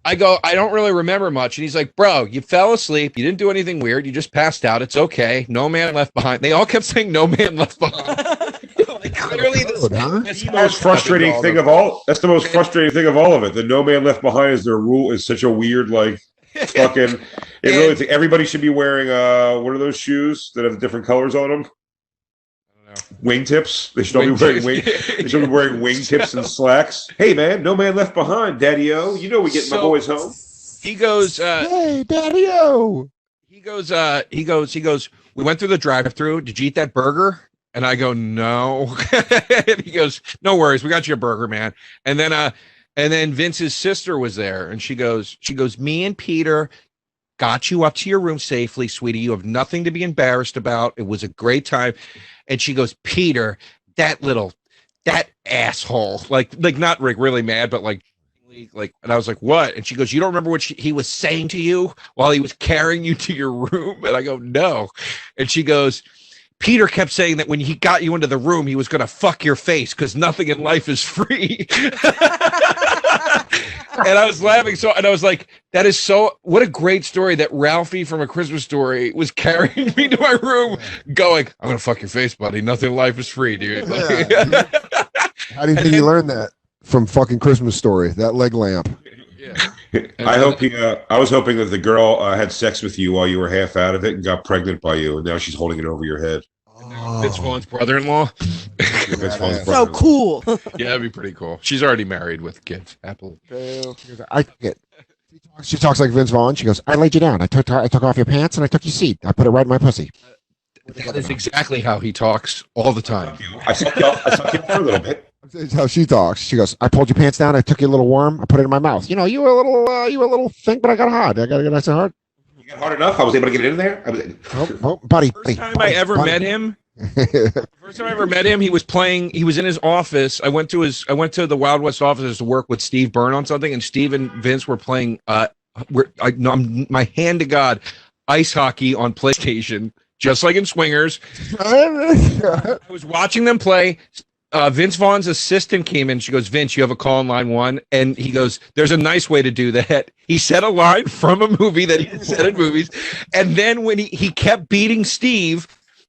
I go, I don't really remember much. And he's like, bro, you fell asleep. You didn't do anything weird. You just passed out. It's okay. No man left behind. They all kept saying no man left behind. Clearly, that's the most frustrating thing of all. That's the most frustrating thing of all of it. The no man left behind is their rule is such a weird, like, fucking. Everybody should be wearing what are those shoes that have different colors on them? I don't know. Wingtips. They should all be wearing They should be wearing wingtips and slacks. Hey man, no man left behind, Daddy-O. You know we get my boys home. He goes, hey, Daddy-O. He goes. We went through the drive-thru. Did you eat that burger? And I go, no. And he goes, no worries. We got you a burger, man. And then Vince's sister was there. And she goes, me and Peter got you up to your room safely, sweetie. You have nothing to be embarrassed about. It was a great time. And she goes, Peter, that asshole, like not really mad, but like, and I was like, what? And she goes, you don't remember what he was saying to you while he was carrying you to your room? And I go, no. And she goes, Peter kept saying that when he got you into the room, he was going to fuck your face because nothing in life is free. And I was laughing. And I was like, that is what a great story that Ralphie from A Christmas Story was carrying me to my room going, I'm going to fuck your face, buddy. Nothing in life is free, dude. How do you think you learned that? From fucking Christmas Story, that leg lamp. Yeah. I was hoping that the girl had sex with you while you were half out of it and got pregnant by you, and now she's holding it over your head. Vince Vaughn's brother-in-law. So cool. Yeah, that'd be pretty cool. She's already married with kids. Apple. She talks like Vince Vaughn. She goes, "I laid you down. I took off your pants and I took your seat. I put it right in my pussy." That is exactly how he talks all the time. I sucked you up for a little bit. That's how she talks. She goes, "I pulled your pants down. I took you a little worm. I put it in my mouth. You know, you were a little thing, but I got hard. I got to get nice and hard. You got hard enough. I was able to get it in there. Buddy. First time I ever met him. First time I ever met him, he was in his office. I went to the Wild West offices to work with Steve Byrne on something, and Steve and Vince were playing my hand to God ice hockey on PlayStation, just like in Swingers. I was watching them play. Vince Vaughn's assistant came in. She goes, "Vince, you have a call on line 1." And he goes, "There's a nice way to do that." He said a line from a movie that he said in movies. And then when he kept beating Steve,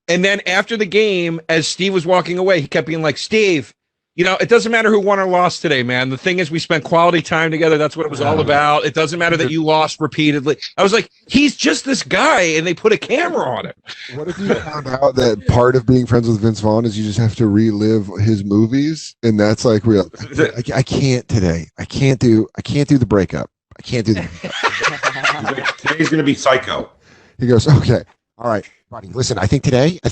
and then after the game, as Steve was walking away, he kept being like, "Steve, you know, it doesn't matter who won or lost today, man. The thing is, we spent quality time together. That's what it was all about. It doesn't matter that you lost repeatedly." I was like, he's just this guy, and they put a camera on him. What if you found out that part of being friends with Vince Vaughn is you just have to relive his movies, and that's like real? I can't today. I can't do the breakup. I can't do that. Today's gonna be Psycho. He goes, "Okay, all right, buddy. Listen, I think today, I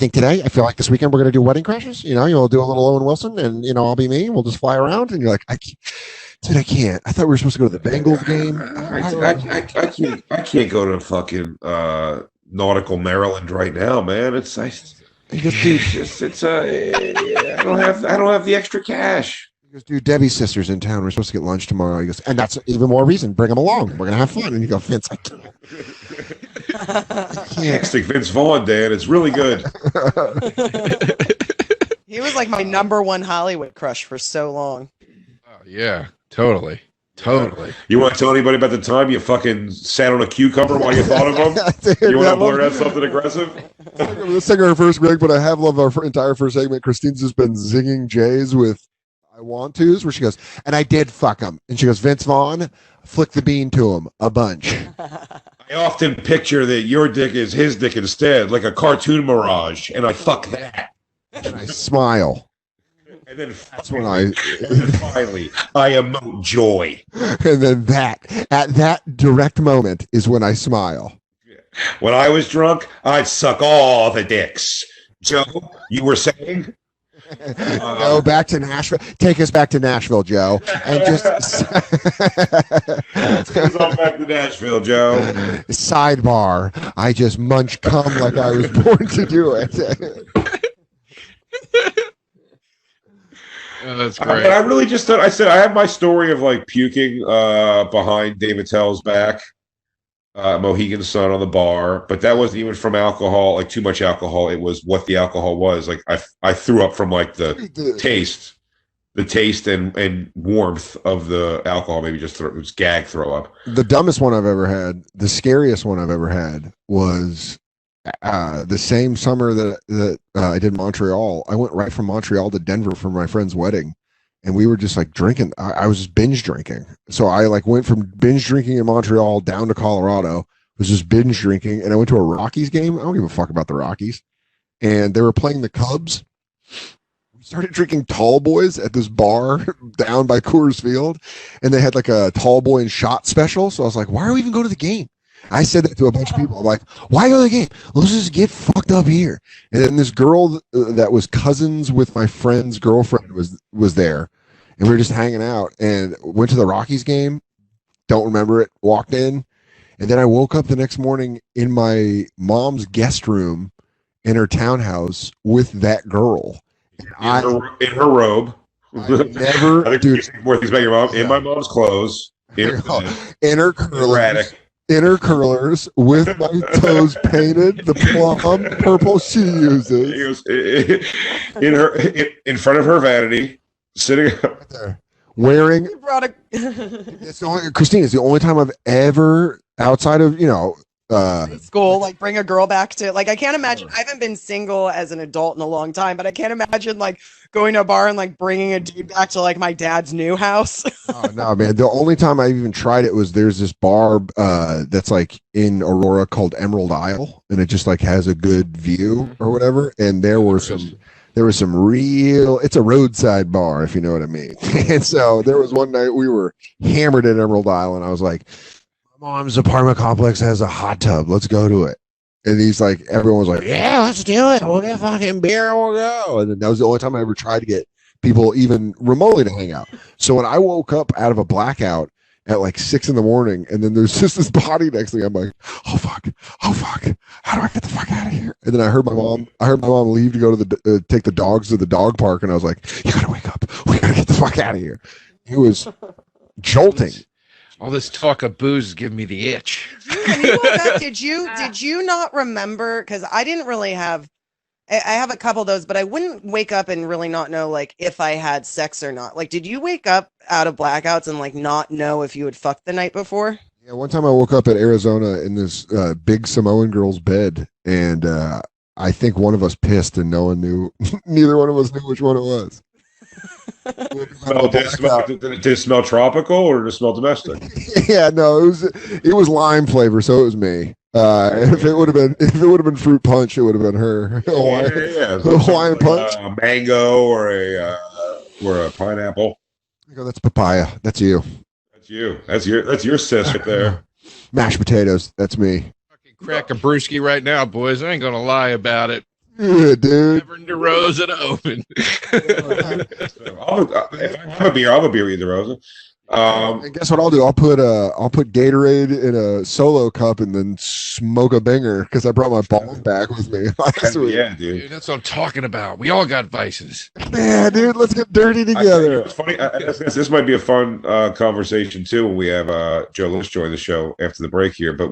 feel like this weekend we're gonna do Wedding Crashers. You know, you'll do a little Owen Wilson, and you know, I'll be me. We'll just fly around." And you're like, I can't. I thought we were supposed to go to the Bengals game. I can't go to fucking nautical Maryland right now, man. I don't have the extra cash. He goes, "Dude, Debbie's sister's in town. We're supposed to get lunch tomorrow." He goes, "And that's even more reason. Bring them along. We're gonna have fun." And you go, "Vince, I can't." Next Vince Vaughn, Dan. It's really good. He was like my number one Hollywood crush for so long. Oh yeah, totally. You want to tell anybody about the time you fucking sat on a cucumber while you thought of him? Dude, you want to blurt out something aggressive? Let's take our first break, but I have loved our entire first segment. Christine's just been zinging Jays with "I want to's," where she goes, "And I did fuck him." And she goes, "Vince Vaughn, flick the bean to him a bunch." I often picture that your dick is his dick instead, like a cartoon mirage, and I fuck that. And I smile. And then That's when I finally I emote joy. And then at that direct moment is when I smile. When I was drunk, I'd suck all the dicks. Joe, you were saying? Go back to Nashville. Take us back to Nashville, Joe. And just take us back to Nashville, Joe. Sidebar. I just munch cum like I was born to do it. Oh, that's great. I really just thought, I have my story of like puking behind David Tell's back, Mohegan Sun on the bar, but that wasn't even from alcohol, like too much alcohol. It was what the alcohol was. Like I threw up from like the taste and warmth of the alcohol. Maybe just it was gag throw up. The dumbest one I've ever had, the scariest one I've ever had was the same summer that I did Montreal. I went right from Montreal to Denver for my friend's wedding, and we were just like drinking. I was just binge drinking. So I like went from binge drinking in Montreal down to Colorado, was just binge drinking, and I went to a Rockies game. I don't give a fuck about the Rockies. And they were playing the Cubs. We started drinking tall boys at this bar down by Coors Field, and they had like a tall boy and shot special. So I was like, why are we even going to the game? I said that to a bunch of people. I'm like, why go to the game? Let's just get fucked up here. And then this girl that was cousins with my friend's girlfriend was there. And we were just hanging out and went to the Rockies game. Don't remember it. Walked in. And then I woke up the next morning in my mom's guest room in her townhouse with that girl. In her robe. Never. I think more things about your mom. In my mom's clothes. In her curlers. Inner curlers with my toes painted the plum purple she uses. In front of her vanity, sitting right there, wearing. You brought Christine, it's the only time I've ever, outside of school, like bring a girl back to like I can't imagine. I haven't been single as an adult in a long time, but I can't imagine like going to a bar and like bringing a dude back to like my dad's new house. Oh no, man! The only time I even tried it was there's this bar that's like in Aurora called Emerald Isle, and it just like has a good view or whatever. And there was some real. It's a roadside bar, if you know what I mean. And so there was one night we were hammered at Emerald Isle, and I was like, "My mom's apartment complex has a hot tub. Let's go to it." And he's like, everyone was like, "Yeah, let's do it. We'll get fucking beer and we'll go." And then that was the only time I ever tried to get people even remotely to hang out. So when I woke up out of a blackout at like 6 a.m, and then there's just this body next to me, I'm like, oh fuck, how do I get the fuck out of here? And then I heard my mom leave to go to the take the dogs to the dog park, and I was like, you gotta wake up, we gotta get the fuck out of here. It was jolting. All this talk of booze is giving me the itch. Did you not remember? Because I didn't really have. I have a couple of those, but I wouldn't wake up and really not know like if I had sex or not. Like, did you wake up out of blackouts and like not know if you had fucked the night before? Yeah, one time I woke up at Arizona in this big Samoan girl's bed, and I think one of us pissed, and no one knew. Neither one of us knew which one it was. Did it smell tropical or did it smell domestic? Yeah, no, it was lime flavor, so it was me. If it would have been fruit punch, it would have been her. Hawaiian punch, mango, or a pineapple. I go, that's papaya. That's you. That's your sis right there. Mashed potatoes. That's me. Fucking crack a brewski right now, boys. I ain't gonna lie about it. Yeah, dude. Never DeRosa to open. If I have a beer, I'll have a beer with you, DeRosa. And guess what I'll do? I'll put Gatorade in a solo cup and then smoke a binger because I brought my bong back with me. Yeah, dude. That's what I'm talking about. We all got vices. Yeah, dude. Let's get dirty together. It's funny. This might be a fun conversation too when we have Joe List join the show after the break here. But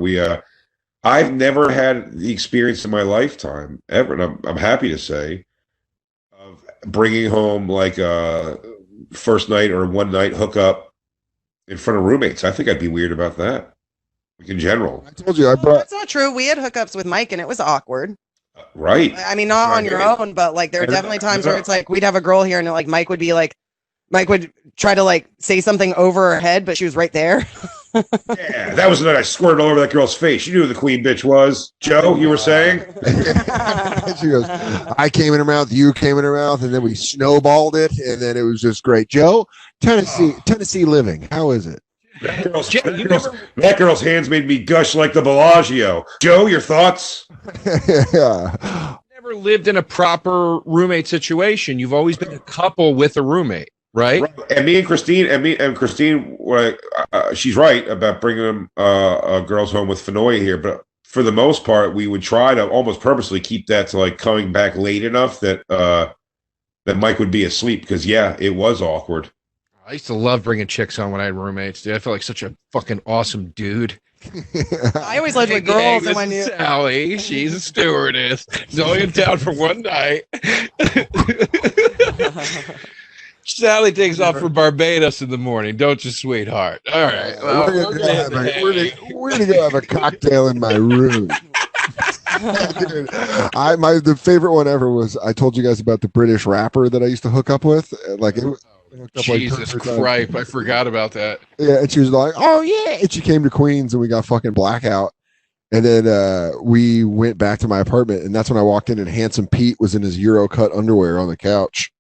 I've never had the experience in my lifetime ever, and I'm happy to say, of bringing home like a first night or one night hookup in front of roommates. I think I'd be weird about that, like in general. I told you I brought. That's not true. We had hookups with Mike, and it was awkward. Right. I mean, not on your own, but like there are definitely times where it's like we'd have a girl here, and like Mike would try to like say something over her head, but she was right there. Yeah, that was the night I squirted all over that girl's face. You knew who the queen bitch was. Joe, you were saying? She goes, I came in her mouth, you came in her mouth, and then we snowballed it, and then it was just great. Joe, Tennessee living, how is it? That girl's hands made me gush like the Bellagio. Joe, your thoughts? Yeah. Never lived in a proper roommate situation. You've always been a couple with a roommate. Right, and me and Christine, she's right about bringing girls home with Fenoy here. But for the most part, we would try to almost purposely keep that to like coming back late enough that Mike would be asleep because it was awkward. I used to love bringing chicks on when I had roommates. Dude, I felt like such a fucking awesome dude. I always lived with girls, and when Sally, she's a stewardess. She's only in town for one night. Sally takes off for Barbados in the morning, don't you, sweetheart? All right. Well, we're gonna go have a cocktail in my room. Dude, the favorite one ever was I told you guys about the British rapper that I used to hook up with. Like it was, Jesus Christ, I forgot about that. Yeah, and she was like, "Oh yeah," and she came to Queens, and we got fucking blackout. And then we went back to my apartment, and that's when I walked in, and Handsome Pete was in his Euro-cut underwear on the couch.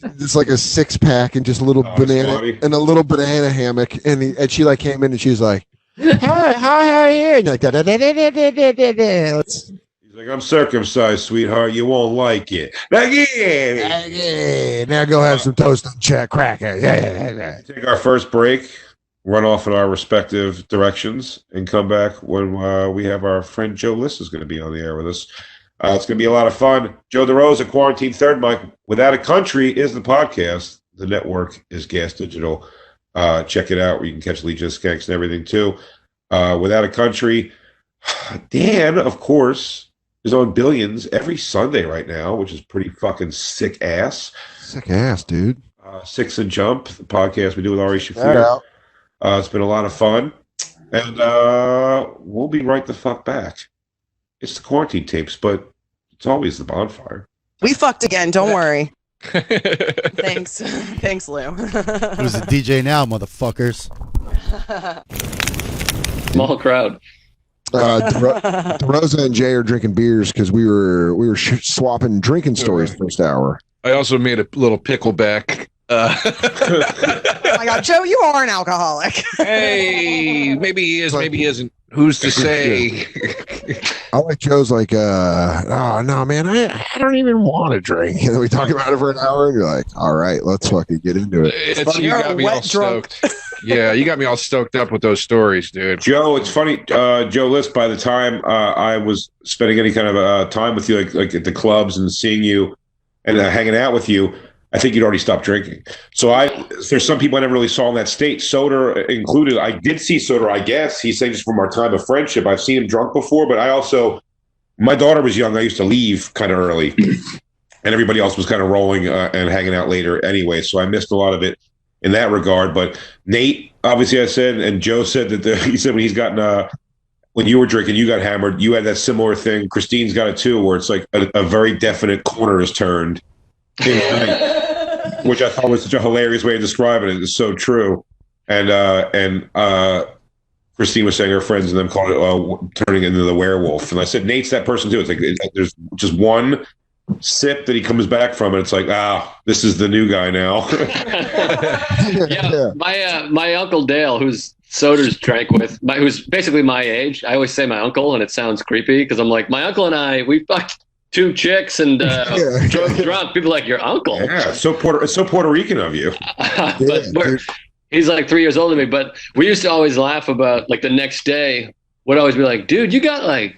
It's like a 6-pack and just a little banana hammock, and she like came in and she was like, "Hi, how are you?" And like he's like, "I'm circumcised, sweetheart. You won't like it." Now go have some toast and cracker. Take our first break, run off in our respective directions, and come back when we have our friend Joe List is going to be on the air with us. It's going to be a lot of fun. Joe DeRosa, Quarantine Third Mike. Without a Country is the podcast. The network is Gas Digital. Check it out where you can catch Legion of Skanks and everything too. Without a Country, Dan, of course, is on Billions every Sunday right now, which is pretty fucking sick ass. Sick ass, dude. Six and Jump, the podcast we do with Ari Shafir. It's been a lot of fun. And we'll be right the fuck back. It's the quarantine tapes, but it's always the bonfire. We fucked again. Don't worry. Thanks, Lou. Who's the DJ now, motherfuckers? Small crowd. DeRosa and Jay are drinking beers because we were swapping drinking stories first hour. I also made a little pickleback. Oh my God, Joe, you are an alcoholic. Hey, maybe he is, maybe he isn't. Who's to say? I like Joe's like, oh no, man, I don't even want to drink. And then we talk about it for an hour, and you're like, all right, let's fucking get into it. You got me all stoked. Yeah, you got me all stoked up with those stories, dude. Joe, it's funny, Joe List, by the time I was spending any kind of time with you, like at the clubs and seeing you and hanging out with you, I think you'd already stopped drinking. So there's some people I never really saw in that state, Soder included. I did see Soder, I guess. He's saying just from our time of friendship. I've seen him drunk before, but my daughter was young. I used to leave kind of early, and everybody else was kind of rolling and hanging out later anyway. So I missed a lot of it in that regard. But Nate, obviously, I said, and Joe said that he said when he's gotten when you were drinking, you got hammered. You had that similar thing. Christine's got it too, where it's like a very definite corner is turned. Which I thought was such a hilarious way of describing it. It's so true. And Christine was saying her friends and them called it turning into the werewolf. And I said, Nate's that person too. It's like there's just one sip that he comes back from, and it's like, this is the new guy now. My Uncle Dale, who's Soder's drank with, who's basically my age. I always say my uncle, and it sounds creepy because I'm like, my uncle and I, we fucked 2 chicks and drove drunk. People are like, your uncle? Yeah, it's so Puerto Rican of you. But he's like 3 years older than me. But we used to always laugh about, like, the next day would always be like, dude, you got like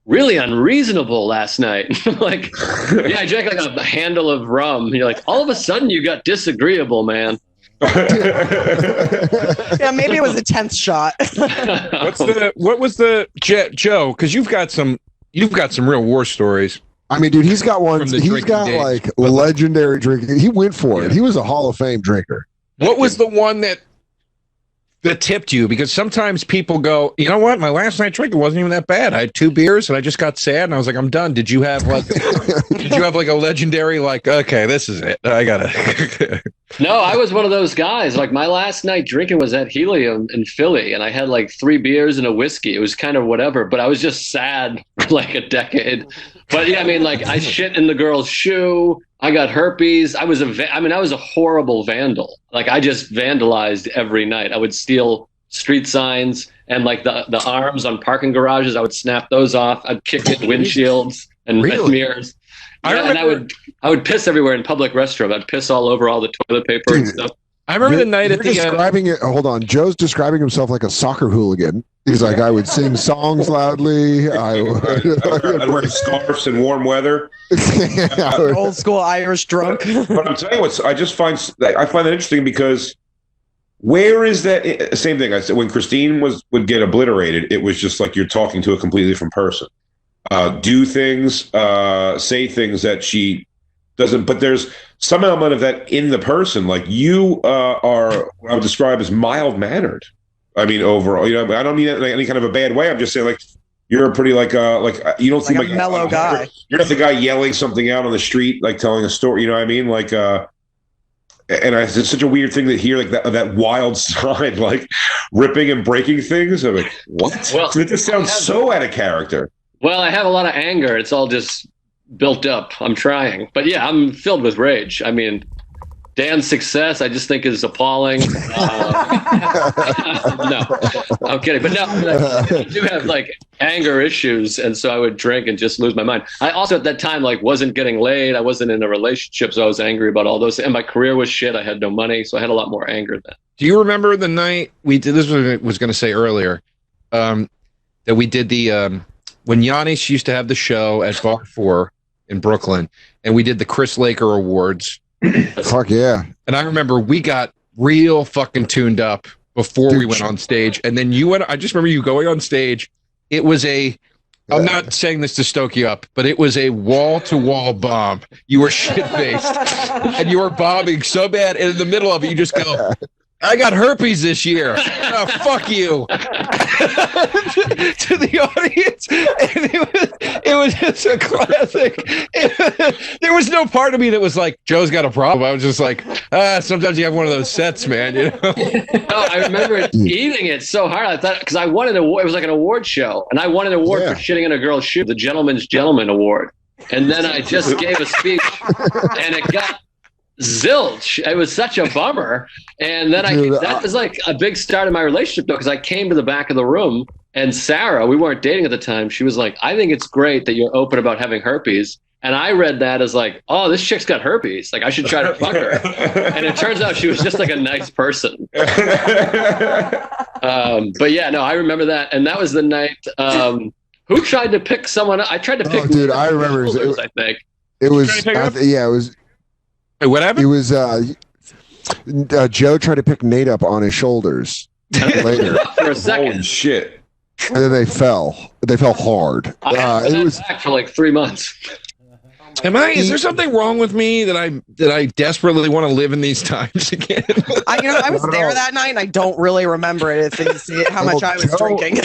really unreasonable last night. Like, yeah, I drank like a handle of rum. And you're like, all of a sudden you got disagreeable, man. Yeah, maybe it was the 10th shot. What was the Joe? Because you've got some real war stories. I mean, dude, he's got one. He's got days. like legendary drinking. He went for it. He was a Hall of Fame drinker. What was the one that tipped you? Because sometimes people go, you know what? My last night drink, it wasn't even that bad. I had 2 beers and I just got sad and I was like, I'm done. Did you have like a legendary, like, okay, this is it. I gotta. No, I was one of those guys. Like, my last night drinking was at Helium in Philly, and I had like 3 beers and a whiskey. It was kind of whatever, but I was just sad for like a decade. But yeah, I mean, like, I shit in the girl's shoe. I got herpes. I was a horrible vandal. Like, I just vandalized every night. I would steal street signs and like the arms on parking garages. I would snap those off. I'd kick in windshields and mirrors. Yeah, and I would piss everywhere in public restrooms. I'd piss all over all the toilet paper and stuff. I remember the night at the describing it. Hold on, Joe's describing himself like a soccer hooligan. He's like, I would sing songs loudly. I'd wear scarves in warm weather. Old school Irish drunk. But I'm telling you what, I find that interesting because where is that same thing? I said when Christine would get obliterated, it was just like you're talking to a completely different person. Do things, say things that she doesn't, but there's some element of that in the person. Like you are what I would describe as mild mannered. I mean, overall, you know, I don't mean that in any kind of a bad way. I'm just saying, like, you're a pretty you don't seem like a mellow guy. You're not the guy yelling something out on the street, like telling a story. You know what I mean? Like, and it's such a weird thing to hear, like that wild side, like ripping and breaking things. I'm like, what? Well, it just sounds so out of character. Well, I have a lot of anger. It's all just built up. I'm trying, but yeah, I'm filled with rage. I mean, Dan's success, I just think, is appalling. No, I'm kidding. But no, I do have like anger issues, and so I would drink and just lose my mind. I also at that time like wasn't getting laid. I wasn't in a relationship, so I was angry about all those. And my career was shit. I had no money, so I had a lot more anger then. Do you remember the night we did this? Was going to say earlier that we did the when Giannis used to have the show at Bar 4 in Brooklyn, and we did the Chris Laker Awards. Fuck yeah. And I remember we got real fucking tuned up before we went on stage. And then I just remember you going on stage. It was I'm not saying this to stoke you up, but it was a wall-to-wall bomb. You were shit-faced. And you were bombing so bad. And in the middle of it, you just go, I got herpes this year. Oh, fuck you. To the audience. And it was just a classic. There was no part of me that was like, Joe's got a problem. I was just like, sometimes you have one of those sets, man. You know? No, I remember eating it so hard. I thought, because I won an award. It was like an award show. And I won an award for shitting in a girl's shoe, the Gentleman's Gentleman Award. And then I just gave a speech and it got zilch. It was such a bummer. And then that was like a big start in my relationship, though, because I came to the back of the room and Sarah, we weren't dating at the time, she was like, I think it's great that you're open about having herpes. And I read that as like, oh, this chick's got herpes. Like, I should try to fuck her. And it turns out she was just like a nice person. But yeah, no, I remember that. And that was the night. Who tried to pick someone? I tried to pick. Oh, dude, I remember. I think it was. It was. What happened? It was Joe tried to pick Nate up on his shoulders later. For a second. Holy shit. And then they fell. They fell hard. It was back for like 3 months. Is there something wrong with me that I desperately want to live in these times again? I was there that night and I don't really remember it. How much I was drinking.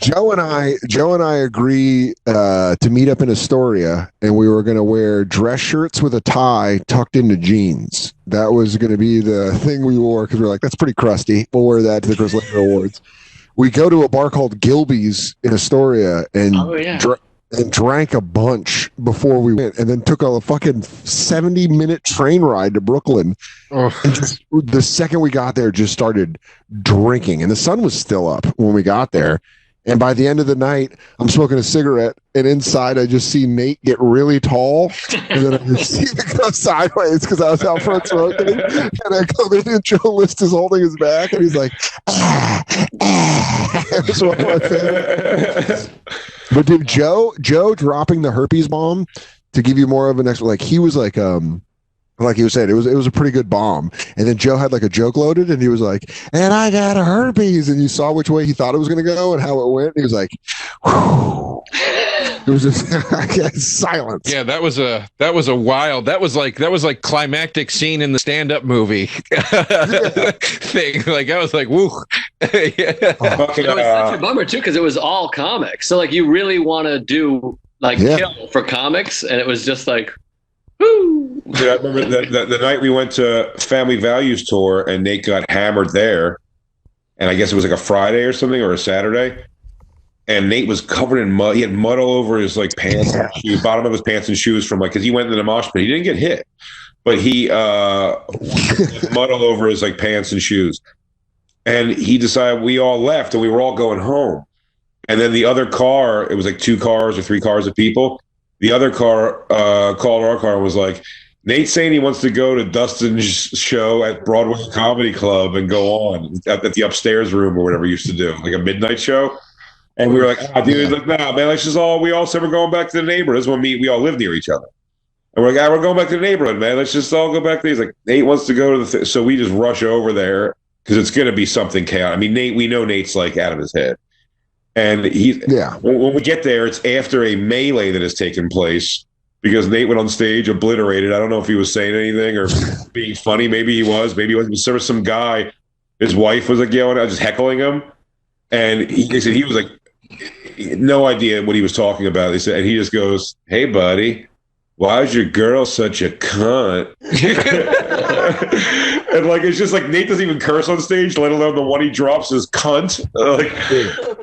Joe and I agree to meet up in Astoria, and we were going to wear dress shirts with a tie tucked into jeans. That was going to be the thing we wore because we were like, that's pretty crusty. We'll wear that to the Chris Laker Awards. We go to a bar called Gilby's in Astoria and drank a bunch before we went, and then took a fucking 70-minute train ride to Brooklyn. And just the second we got there, just started drinking, and the sun was still up when we got there. And by the end of the night, I'm smoking a cigarette, and inside I just see Nate get really tall, and then I just see him go sideways because I was out front smoking, and I come in and Joe List is holding his back, and he's like, It was one of my favorites. But dude, Joe dropping the herpes bomb, to give you more of an extra, like he was like you said, it was a pretty good bomb. And then Joe had like a joke loaded, and he was like, and I got a herpes, and you saw which way he thought it was going to go and how it went. He was like, whew. It was just silence. Yeah, that was a wild. That was like climactic scene in the stand-up movie thing. Like I was like, woo. Yeah. It was such a bummer too, because it was all comics. So like you really want to do kill for comics, and it was just like, woo. Dude, I remember the night we went to Family Values tour, and Nate got hammered there, and I guess it was like a Friday or something, or a Saturday. And Nate was covered in mud. He had mud all over his like pants, and shoes, bottom of his pants and shoes from because he went into the mosh pit. He didn't get hit, but he mud all over his like pants and shoes. And he decided, we all left, and we were all going home. And then the other car, it was like 2 cars or 3 cars of people. The other car called our car and was like, Nate's saying he wants to go to Dustin's show at Broadway Comedy Club and go on at the upstairs room or whatever he used to do, like a midnight show. And we were like, dude, like, nah, man, we all said we're going back to the neighborhood. This is when we all live near each other. And we're like, we're going back to the neighborhood, man. Let's just all go back there. He's like, Nate wants to go to so we just rush over there because it's going to be something chaotic. I mean, we know Nate's like out of his head. And when we get there, it's after a melee that has taken place because Nate went on stage obliterated. I don't know if he was saying anything or being funny. Maybe he was. Maybe he wasn't. There was some guy, his wife was like yelling, just heckling him. And they said he was like, no idea what he was talking about. They said, and he just goes, "Hey, buddy, why is your girl such a cunt?" And like it's just like Nate doesn't even curse on stage, let alone the one he drops is cunt.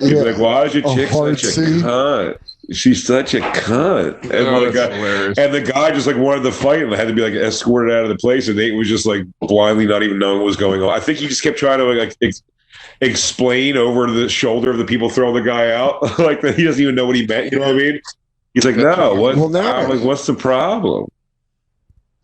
He's like, "Why is your chick such a cunt? She's such a cunt." And the guy just like wanted to fight and had to be like escorted out of the place. And Nate was just like blindly not even knowing what was going on. I think he just kept trying to like explain over the shoulder of the people throwing the guy out, like that he doesn't even know what he meant. You know what I mean? He's like, "No, what's the problem?"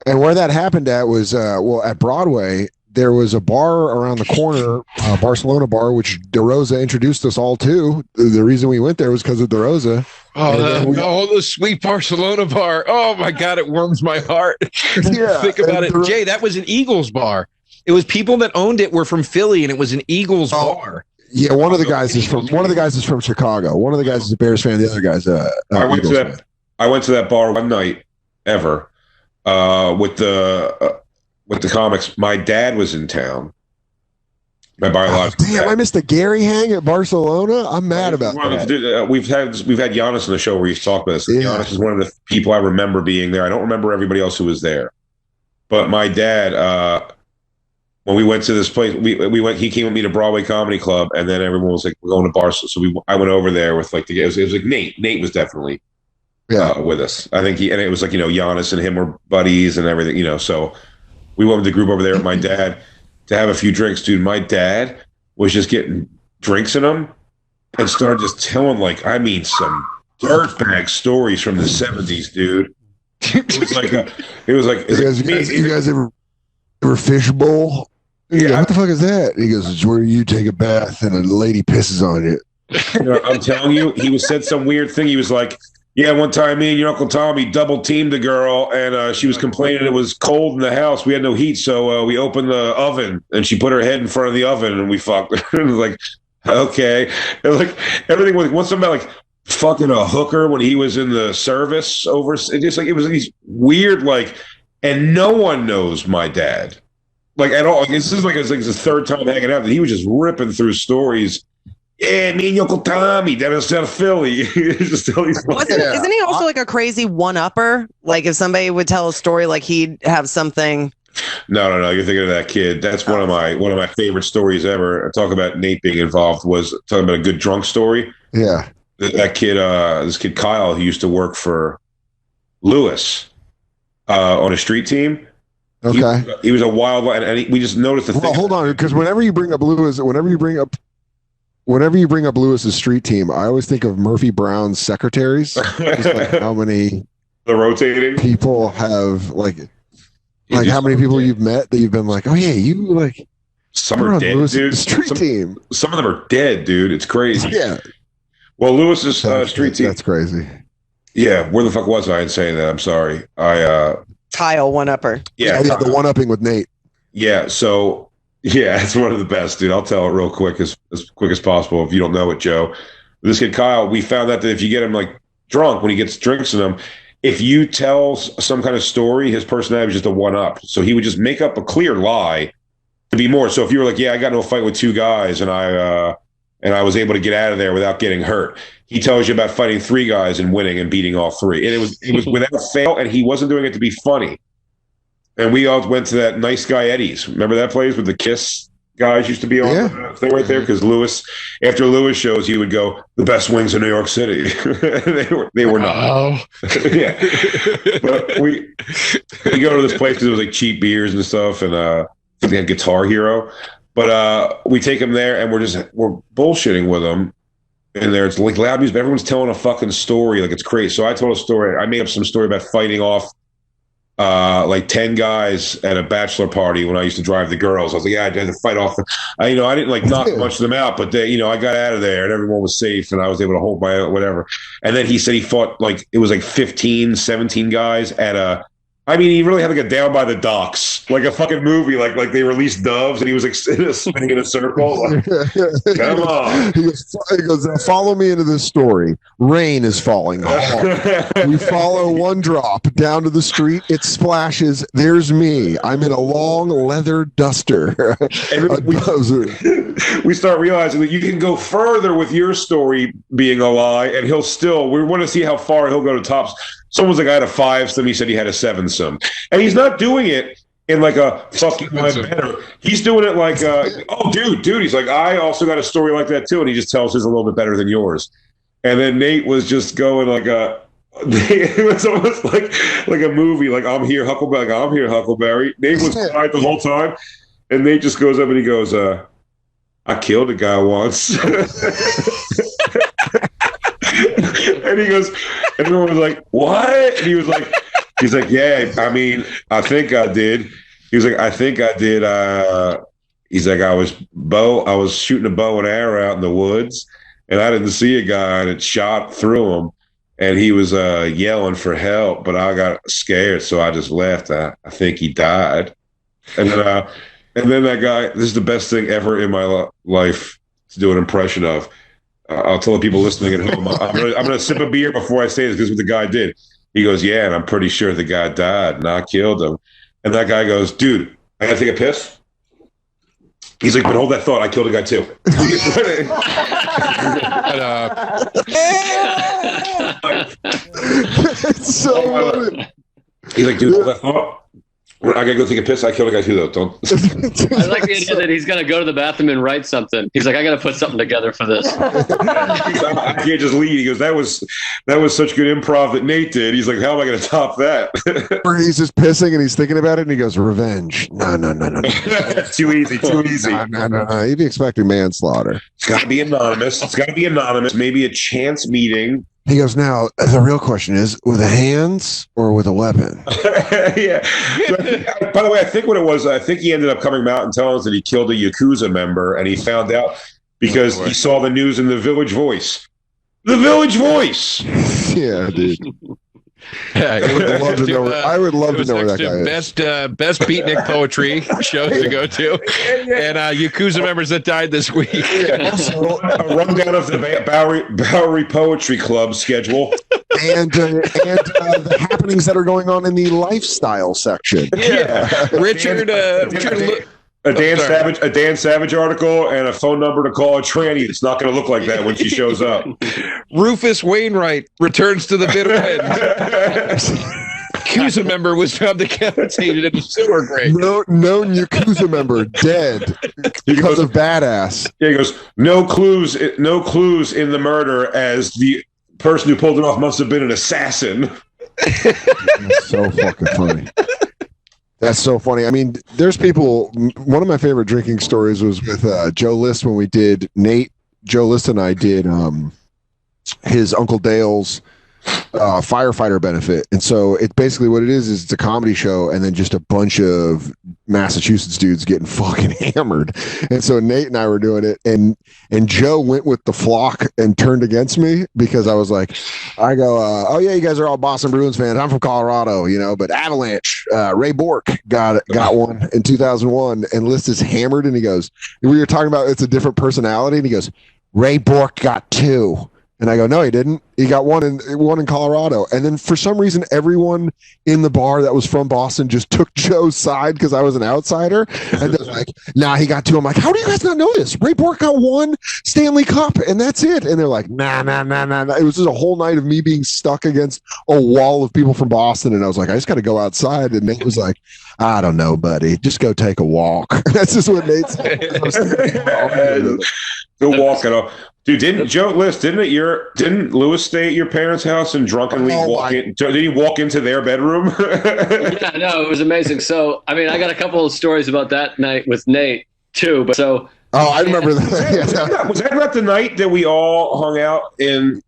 And where that happened at was at Broadway. There was a bar around the corner, Barcelona Bar, which DeRosa introduced us all to. The reason we went there was because of DeRosa. Oh, the sweet Barcelona Bar. Oh my God, it warms my heart. Yeah, think about it, Jay. That was an Eagles bar. It was people that owned it were from Philly, and it was an Eagles bar. Yeah, one of the guys is from Chicago. One of the guys is a Bears fan. The other guy's I went to that bar one night ever with the comics. My dad was in town, My biological damn, dad. I missed the Gary hang at Barcelona. I'm mad about that. We've had Giannis on the show where he's talked about this. Yeah. Giannis is one of the people I remember being there. I don't remember everybody else who was there, but my dad, when we went to this place, we went. He came with me to Broadway Comedy Club, and then everyone was like, "We're going to Barcelona." So I went over there with like it was like Nate. Nate was definitely with us. I think it was like Giannis and him were buddies and everything. So we went with the group over there with my dad to have a few drinks. Dude, my dad was just getting drinks in them and started just telling some dirtbag stories from the 70s, dude. It was like you guys ever fishbowl? Yeah, what the fuck is that? He goes, it's where you take a bath and a lady pisses on you. I'm telling you, he said some weird thing. He was like, yeah, one time me and your Uncle Tommy double teamed a girl, and she was complaining it was cold in the house. We had no heat, so we opened the oven, and she put her head in front of the oven, and we fucked her. It was like, okay. And like everything was once about like fucking a hooker when he was in the service over. It was these weird and no one knows my dad at all. This is like his third time hanging out. He was just ripping through stories. Yeah, me and Uncle Tommy down in Philly. Just tell these Isn't he also like a crazy one-upper? Like if somebody would tell a story, like he'd have something. No. You're thinking of that kid. That's one of my favorite stories ever. I talk about Nate being involved. Was talking about a good drunk story. Yeah, that kid. This kid Kyle, he used to work for Lewis on a street team. Okay, he was a wild one, and we just noticed the thing. Well, hold on, because whenever you bring up Lewis's street team, I always think of Murphy Brown's secretaries. How many the rotating people have how many people you've met that you've been like, oh yeah, you some are dead, Lewis's dude. Street team. Some of them are dead, dude. It's crazy. Yeah. Well, Lewis's street team. That's crazy. Yeah, where the fuck was I in saying that? I'm sorry. Kyle one-upper. Yeah, the one-upping with Nate. Yeah, so it's one of the best, dude. I'll tell it real quick, as quick as possible. If you don't know it, Joe, this kid Kyle, we found out that if you get him drunk when he gets drinks in him, if you tell some kind of story, his personality was just a one-up. So he would just make up a clear lie to be more. So if you were like, yeah, I got into a fight with two guys and I was able to get out of there without getting hurt, he tells you about fighting three guys and winning and beating all three. And it was without fail, and he wasn't doing it to be funny. And we all went to that Nice Guy Eddie's. Remember that place with the Kiss guys used to be on the thing right there? Because after Lewis shows, he would go, the best wings in New York City. they were not. Yeah. But we go to this place because it was like cheap beers and stuff, and they had Guitar Hero. But we take him there, and we're bullshitting with him. And there, it's like loud music, but everyone's telling a fucking story like it's crazy. So I told a story. I made up some story about fighting off 10 guys at a bachelor party when I used to drive the girls. I was like, yeah, I had to fight off. I didn't knock a bunch of them out, but I got out of there and everyone was safe and I was able to hold my whatever. And then he said he fought it was 15, 17 guys at he really had a Down by the Docks, like a fucking movie, like they released doves and he was spinning in a circle. Come on. He goes, follow me into this story. Rain is falling hard. We follow one drop down to the street. It splashes. There's me. I'm in a long leather duster. We start realizing that you can go further with your story being a lie, and we want to see how far he'll go to tops. Someone's like, I had a 5-some. He said he had a 7-some. And he's not doing it in a fucking better. He's doing it oh, dude. He's like, I also got a story like that too. And he just tells his a little bit better than yours. And then Nate was just going it was almost like a movie. I'm here, Huckleberry. I'm here, Huckleberry. Nate was quiet the whole time. And Nate just goes up and he goes, I killed a guy once. And he goes, and everyone was like, what? And he's like, yeah, I think I did. He was like, I think I did. He's like, I was shooting a bow and arrow out in the woods, and I didn't see a guy, and it shot through him, and he was yelling for help, but I got scared, so I just left. I think he died. And then that guy, this is the best thing ever in my life to do an impression of. I'll tell the people listening at home, I'm gonna sip a beer before I say this because what the guy did. He goes, yeah, and I'm pretty sure the guy died and I killed him. And that guy goes, dude, I gotta take a piss. He's like, but hold that thought. I killed a guy too. It's so funny. He's like, dude, hold that thought. I gotta go take a piss. I killed a guy too, though. Don't. I like the idea that he's gonna go to the bathroom and write something. He's like, I gotta put something together for this. I can't just leave. He goes, that was such good improv that Nate did. He's like, how am I gonna top that? Or he's just pissing and he's thinking about it and he goes, revenge. No. Too easy. No. You'd be expecting manslaughter. It's gotta be anonymous. Maybe a chance meeting. He goes, now, the real question is, with the hands or with a weapon? Yeah. So by the way, I think what it was, I think he ended up coming out and telling us that he killed a Yakuza member, and he found out because he saw the news in the Village Voice. The Village Voice! Yeah, dude. Yeah, I would love to know where that guy is. Best beatnik poetry shows to go to, and Yakuza members that died this week. Also, a rundown of the Bowery Poetry Club schedule, and the happenings that are going on in the lifestyle section. Yeah, Richard. A Dan Savage article and a phone number to call a tranny. It's not going to look like that when she shows up. Rufus Wainwright returns to the bitter end. Yakuza member was found decapitated in the sewer grate. Known Yakuza member dead because of badass. Yeah, he goes, no clues in the murder, as the person who pulled it off must have been an assassin. That's so fucking funny. That's so funny. I mean, there's people. One of my favorite drinking stories was with Joe List when we did Joe List and I did his Uncle Dale's firefighter benefit. And so it basically what it is it's a comedy show and then just a bunch of Massachusetts dudes getting fucking hammered. And so Nate and I were doing it and Joe went with the flock and turned against me because I was like, oh yeah, you guys are all Boston Bruins fans. I'm from Colorado, but Avalanche, Ray Bork got one in 2001 and List is hammered and he goes, we were talking about it's a different personality and he goes, Ray Bork got 2. And I go, no, he didn't. He got one in Colorado. And then for some reason, everyone in the bar that was from Boston just took Joe's side because I was an outsider. And they're like, nah, he got 2. I'm like, how do you guys not know this? Ray Bork got 1 Stanley Cup, and that's it. And they're like, nah. It was just a whole night of me being stuck against a wall of people from Boston. And I was like, I just got to go outside. And Nate was like, I don't know, buddy. Just go take a walk. That's just what Nate said. Go walk it off. Dude, didn't Lewis stay at your parents' house and drunkenly walk in? Did he walk into their bedroom? Yeah, no, it was amazing. So, I mean, I got a couple of stories about that night with Nate too. But so, I remember that. Was that not the night that we all hung out in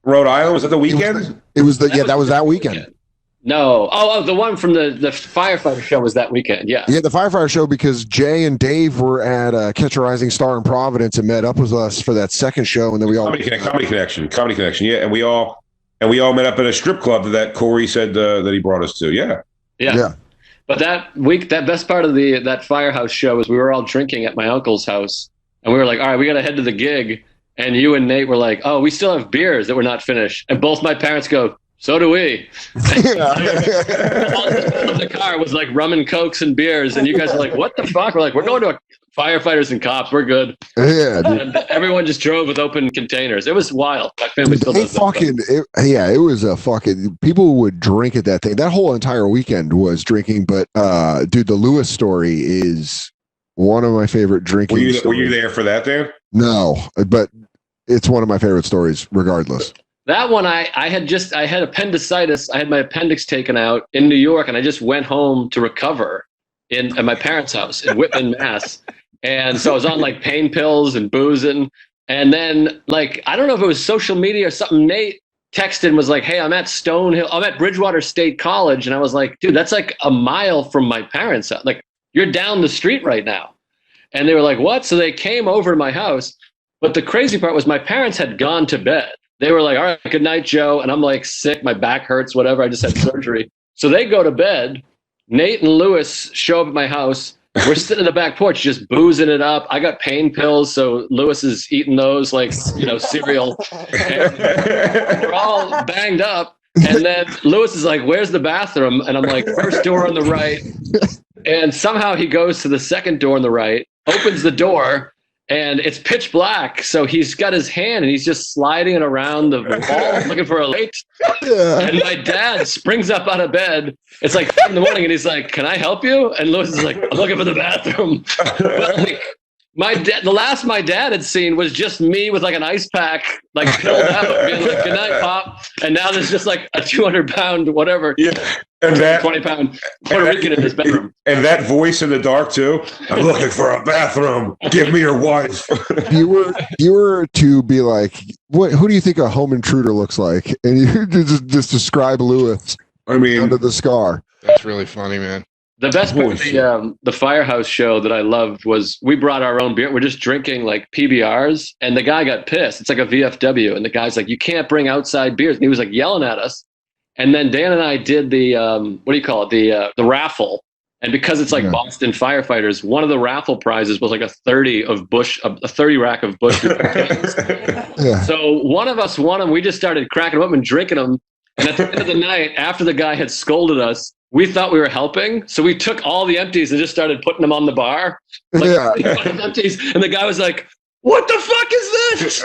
Rhode Island? Was that the weekend? That was that weekend. No. The one from the firefighter show was that weekend. Yeah. Yeah, the firefighter show because Jay and Dave were at Catch a Rising Star in Providence and met up with us for that second show, and then we all Comedy Connection. Yeah, and we all met up at a strip club that Corey said that he brought us to. Yeah. But that week, that best part of that firehouse show was we were all drinking at my uncle's house, and we were like, all right, we got to head to the gig, and you and Nate were like, oh, we still have beers that were not finished, and both my parents go, so do we. All the car was like rum and cokes and beers, and you guys are like, "What the fuck?" We're like, "We're going to firefighters and cops. We're good." Yeah, dude. And everyone just drove with open containers. It was wild. My family still does it was a fucking. People would drink at that thing. That whole entire weekend was drinking. But dude, the Lewis story is one of my favorite drinking. Were you there for that, Dan? No, but it's one of my favorite stories, regardless. That one, I had appendicitis. I had my appendix taken out in New York, and I just went home to recover at my parents' house in Whitman, Mass. And so I was on like pain pills and boozing. And then I don't know if it was social media or something. Nate texted and was like, "Hey, I'm at Bridgewater State College." And I was like, "Dude, that's like a mile from my parents' house. Like, you're down the street right now." And they were like, "What?" So they came over to my house. But the crazy part was my parents had gone to bed. They were like, all right, good night, Joe. And I'm like sick. My back hurts, whatever. I just had surgery. So they go to bed. Nate and Lewis show up at my house. We're sitting in the back porch just boozing it up. I got pain pills. So Lewis is eating those like, cereal. And we're all banged up. And then Lewis is like, "Where's the bathroom?" And I'm like, "First door on the right." And somehow he goes to the second door on the right, opens the door, and it's pitch black. So he's got his hand and he's just sliding it around the wall looking for a light. Yeah. And my dad springs up out of bed. It's like 5 a.m. and he's like, "Can I help you?" And Lewis is like, "I'm looking for the bathroom." But like, the last my dad had seen was just me with like an ice pack, like pilled out, being like, "Good night, Pop." And now there's just like a 200-pound whatever. Yeah. And that 20-pound Puerto Rican in his bedroom. And that voice in the dark too. "I'm looking for a bathroom. Give me your wife." You were to be like, who do you think a home intruder looks like? And you just describe Lewis. I mean, under the scar. That's really funny, man. The best part of the Firehouse show that I loved was we brought our own beer. We're just drinking like PBRs, and the guy got pissed. It's like a VFW, and the guy's like, "You can't bring outside beers." And he was like yelling at us. And then Dan and I did the what do you call it? The raffle. And because it's like Boston firefighters, one of the raffle prizes was like a 30 rack of Busch. Yeah. So one of us won them. We just started cracking them up and drinking them. And at the end of the night, after the guy had scolded us, we thought we were helping. So we took all the empties and just started putting them on the bar. Like, empties. And the guy was like, "What the fuck is this?"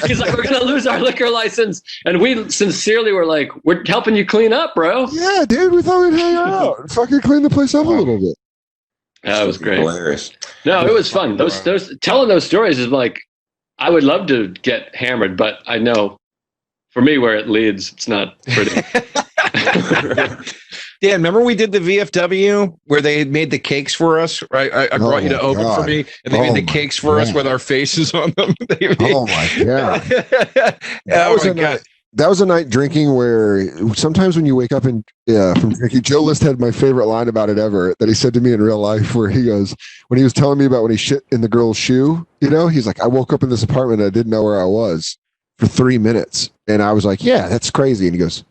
He's like, "We're going to lose our liquor license." And we sincerely were like, "We're helping you clean up, bro." Yeah, dude, we thought we'd hang out and fucking clean the place up a little bit. That was great. Hilarious. No, it was fun. Those telling those stories is like, I would love to get hammered, but I know for me where it leads, it's not pretty. Dan, remember we did the VFW where they made the cakes for us, right? I brought you to open for me, and they made the cakes for us with our faces on them. Oh my god! That was a night drinking where sometimes when you wake up from drinking, Joe List had my favorite line about it ever that he said to me in real life, where he goes, when he was telling me about when he shit in the girl's shoe, he's like, "I woke up in this apartment and I didn't know where I was for 3 minutes," and I was like, "Yeah, that's crazy," and he goes,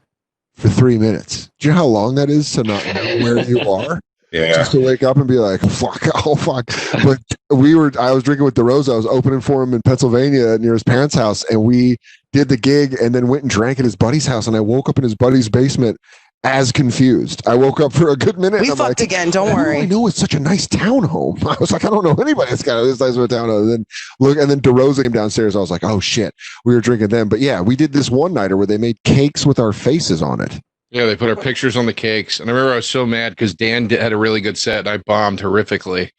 "For 3 minutes. Do you know how long that is to not know where you are?" Yeah. Just to wake up and be like, "Fuck, oh fuck." But I was drinking with DeRosa. I was opening for him in Pennsylvania near his parents' house, and we did the gig and then went and drank at his buddy's house. And I woke up in his buddy's basement as confused. I woke up for a good minute. We and fucked again. Don't worry. I know it's such a nice townhome. I was like, I don't know anybody that's got this nice of a townhome. And then DeRosa came downstairs. I was like, oh shit, we were drinking then. But yeah, we did this one nighter where they made cakes with our faces on it. Yeah, they put our pictures on the cakes. And I remember I was so mad because Dan had a really good set and I bombed horrifically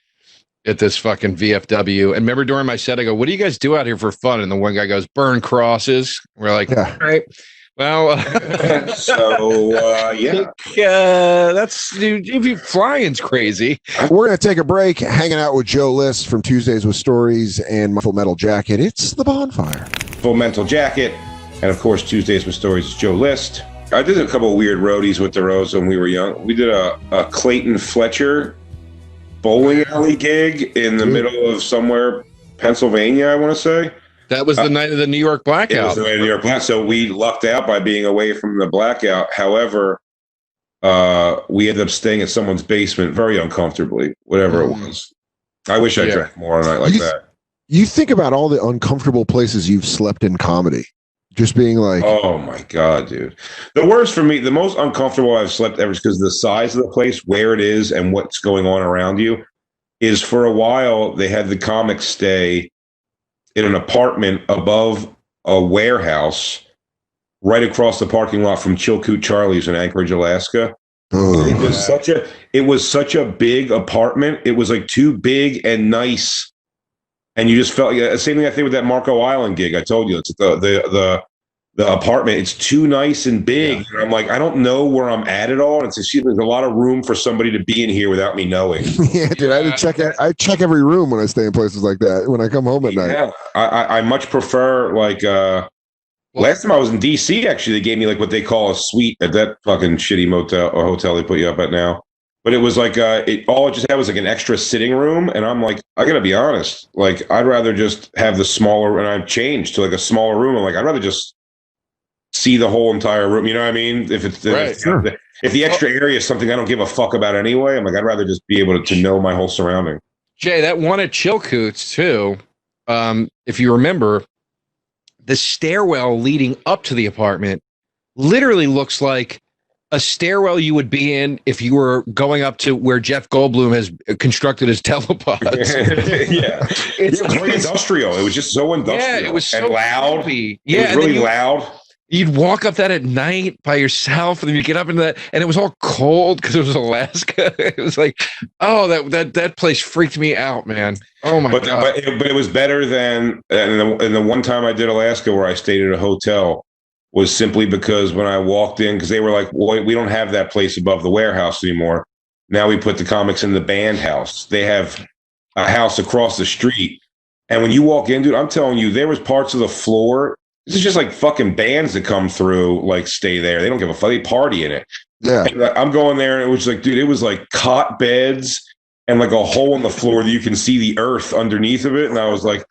at this fucking VFW. And remember during my set, I go, "What do you guys do out here for fun?" And the one guy goes, "Burn crosses." We're like, yeah. All right. Well, that's, dude, if you flying's crazy. We're going to take a break, hanging out with Joe List from Tuesdays with Stories and my Full Metal Jacket. It's the Bonfire. Full Metal Jacket. And of course, Tuesdays with Stories is Joe List. I did a couple of weird roadies with DeRosa when we were young. We did a Clayton Fletcher bowling alley gig in the middle of somewhere, Pennsildvania, I want to say. That was the night of the New York blackout. It was the night of the New York blackout. So we lucked out by being away from the blackout. However, we ended up staying at someone's basement very uncomfortably, whatever it was. I wish I drank more on a night like that. You think about all the uncomfortable places you've slept in comedy. Just being like, oh my God, dude. The worst for me, the most uncomfortable I've slept ever is because the size of the place, where it is, and what's going on around you is for a while they had the comics stay in an apartment above a warehouse right across the parking lot from Chilkoot Charlie's in Anchorage, Alaska. oh, It was such a big apartment. It was like too big and nice. And you just felt the same thing I think with that Marco Island gig. I told you, it's the apartment. It's too nice and big. And I'm like, I don't know where I'm at all. And there's a lot of room for somebody to be in here without me knowing. yeah, dude. I check every room when I stay in places like that. When I come home at night. Yeah, I much prefer like. Last time I was in DC, actually, they gave me like what they call a suite at that fucking shitty motel or hotel they put you up at now. But it was like all it just had was like an extra sitting room, and I'm like, I gotta be honest, like I'd rather just have the smaller, and I've changed to like a smaller room. I'm like, I'd rather just see the whole entire room. You know what I mean? If it's if the extra area is something I don't give a fuck about anyway, I'm like, I'd rather just be able to know my whole surrounding. Jay, that one at Chilkoot's too. If you remember, the stairwell leading up to the apartment literally looks like a stairwell you would be in if you were going up to where Jeff Goldblum has constructed his telepods. Yeah, it was very industrial. It was just so industrial. Yeah, it was so and loud. creepy. Yeah, it was really loud. You'd walk up that at night by yourself, and then you get up into that, and it was all cold because it was Alaska. It was like, oh, that place freaked me out, man. Oh my god! But it was better than and the one time I did Alaska where I stayed at a hotel was simply because when I walked in, because they were like, well, we don't have that place above the warehouse anymore. Now we put the comics in the band house. They have a house across the street. And when you walk in, dude, I'm telling you, there was parts of the floor. This is just like fucking bands that come through, like stay there. They don't give a fuck. They party in it. Yeah. And I'm going there and it was like, dude, it was like cot beds and like a hole in the floor that you can see the earth underneath of it. And I was like,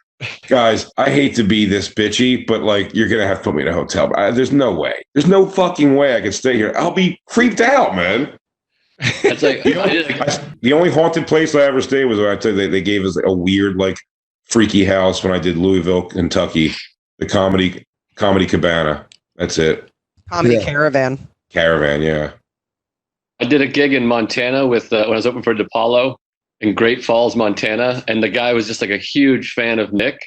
guys, I hate to be this bitchy, but like, you're going to have to put me in a hotel. There's no way. There's no fucking way I could stay here. I'll be freaked out, man. That's like, the only haunted place I ever stayed was when I tell you they gave us a weird, like, freaky house when I did Louisville, Kentucky, the comedy cabana. That's it. Comedy caravan. Caravan, yeah. I did a gig in Montana with when I was open for DePaulo in Great Falls, Montana, and the guy was just like a huge fan of Nick.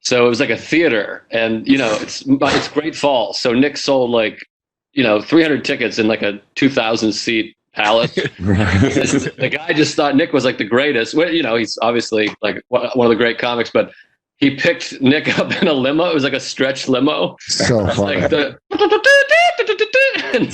So it was like a theater, and it's Great Falls. So Nick sold 300 tickets in like a 2,000 seat palace. The guy just thought Nick was like the greatest. Well, he's obviously like one of the great comics, but he picked Nick up in a limo. It was like a stretch limo. So funny. And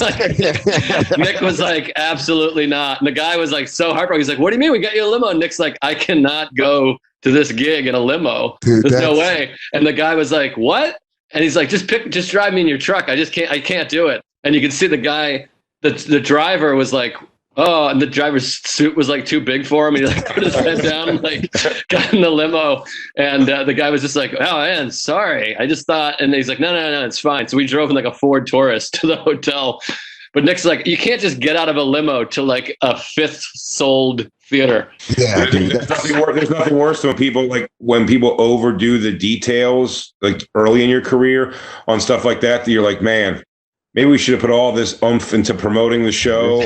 Nick was like, absolutely not. And the guy was like so heartbroken. He's like, what do you mean we got you a limo? And Nick's like, I cannot go to this gig in a limo. Dude, there's no way. And the guy was like, what? And he's like, just drive me in your truck. I can't do it. And you can see the guy, the driver was like, oh, and the driver's suit was like too big for him. He like put his head down and like got in the limo. And the guy was just like, oh man, sorry. I just thought, and he's like, no, it's fine. So we drove in like a Ford Taurus to the hotel. But Nick's like, you can't just get out of a limo to like a fifth sold theater. Yeah, dude, there's nothing worse than when people overdo the details like early in your career on stuff like that you're like, man, maybe we should have put all this oomph into promoting the show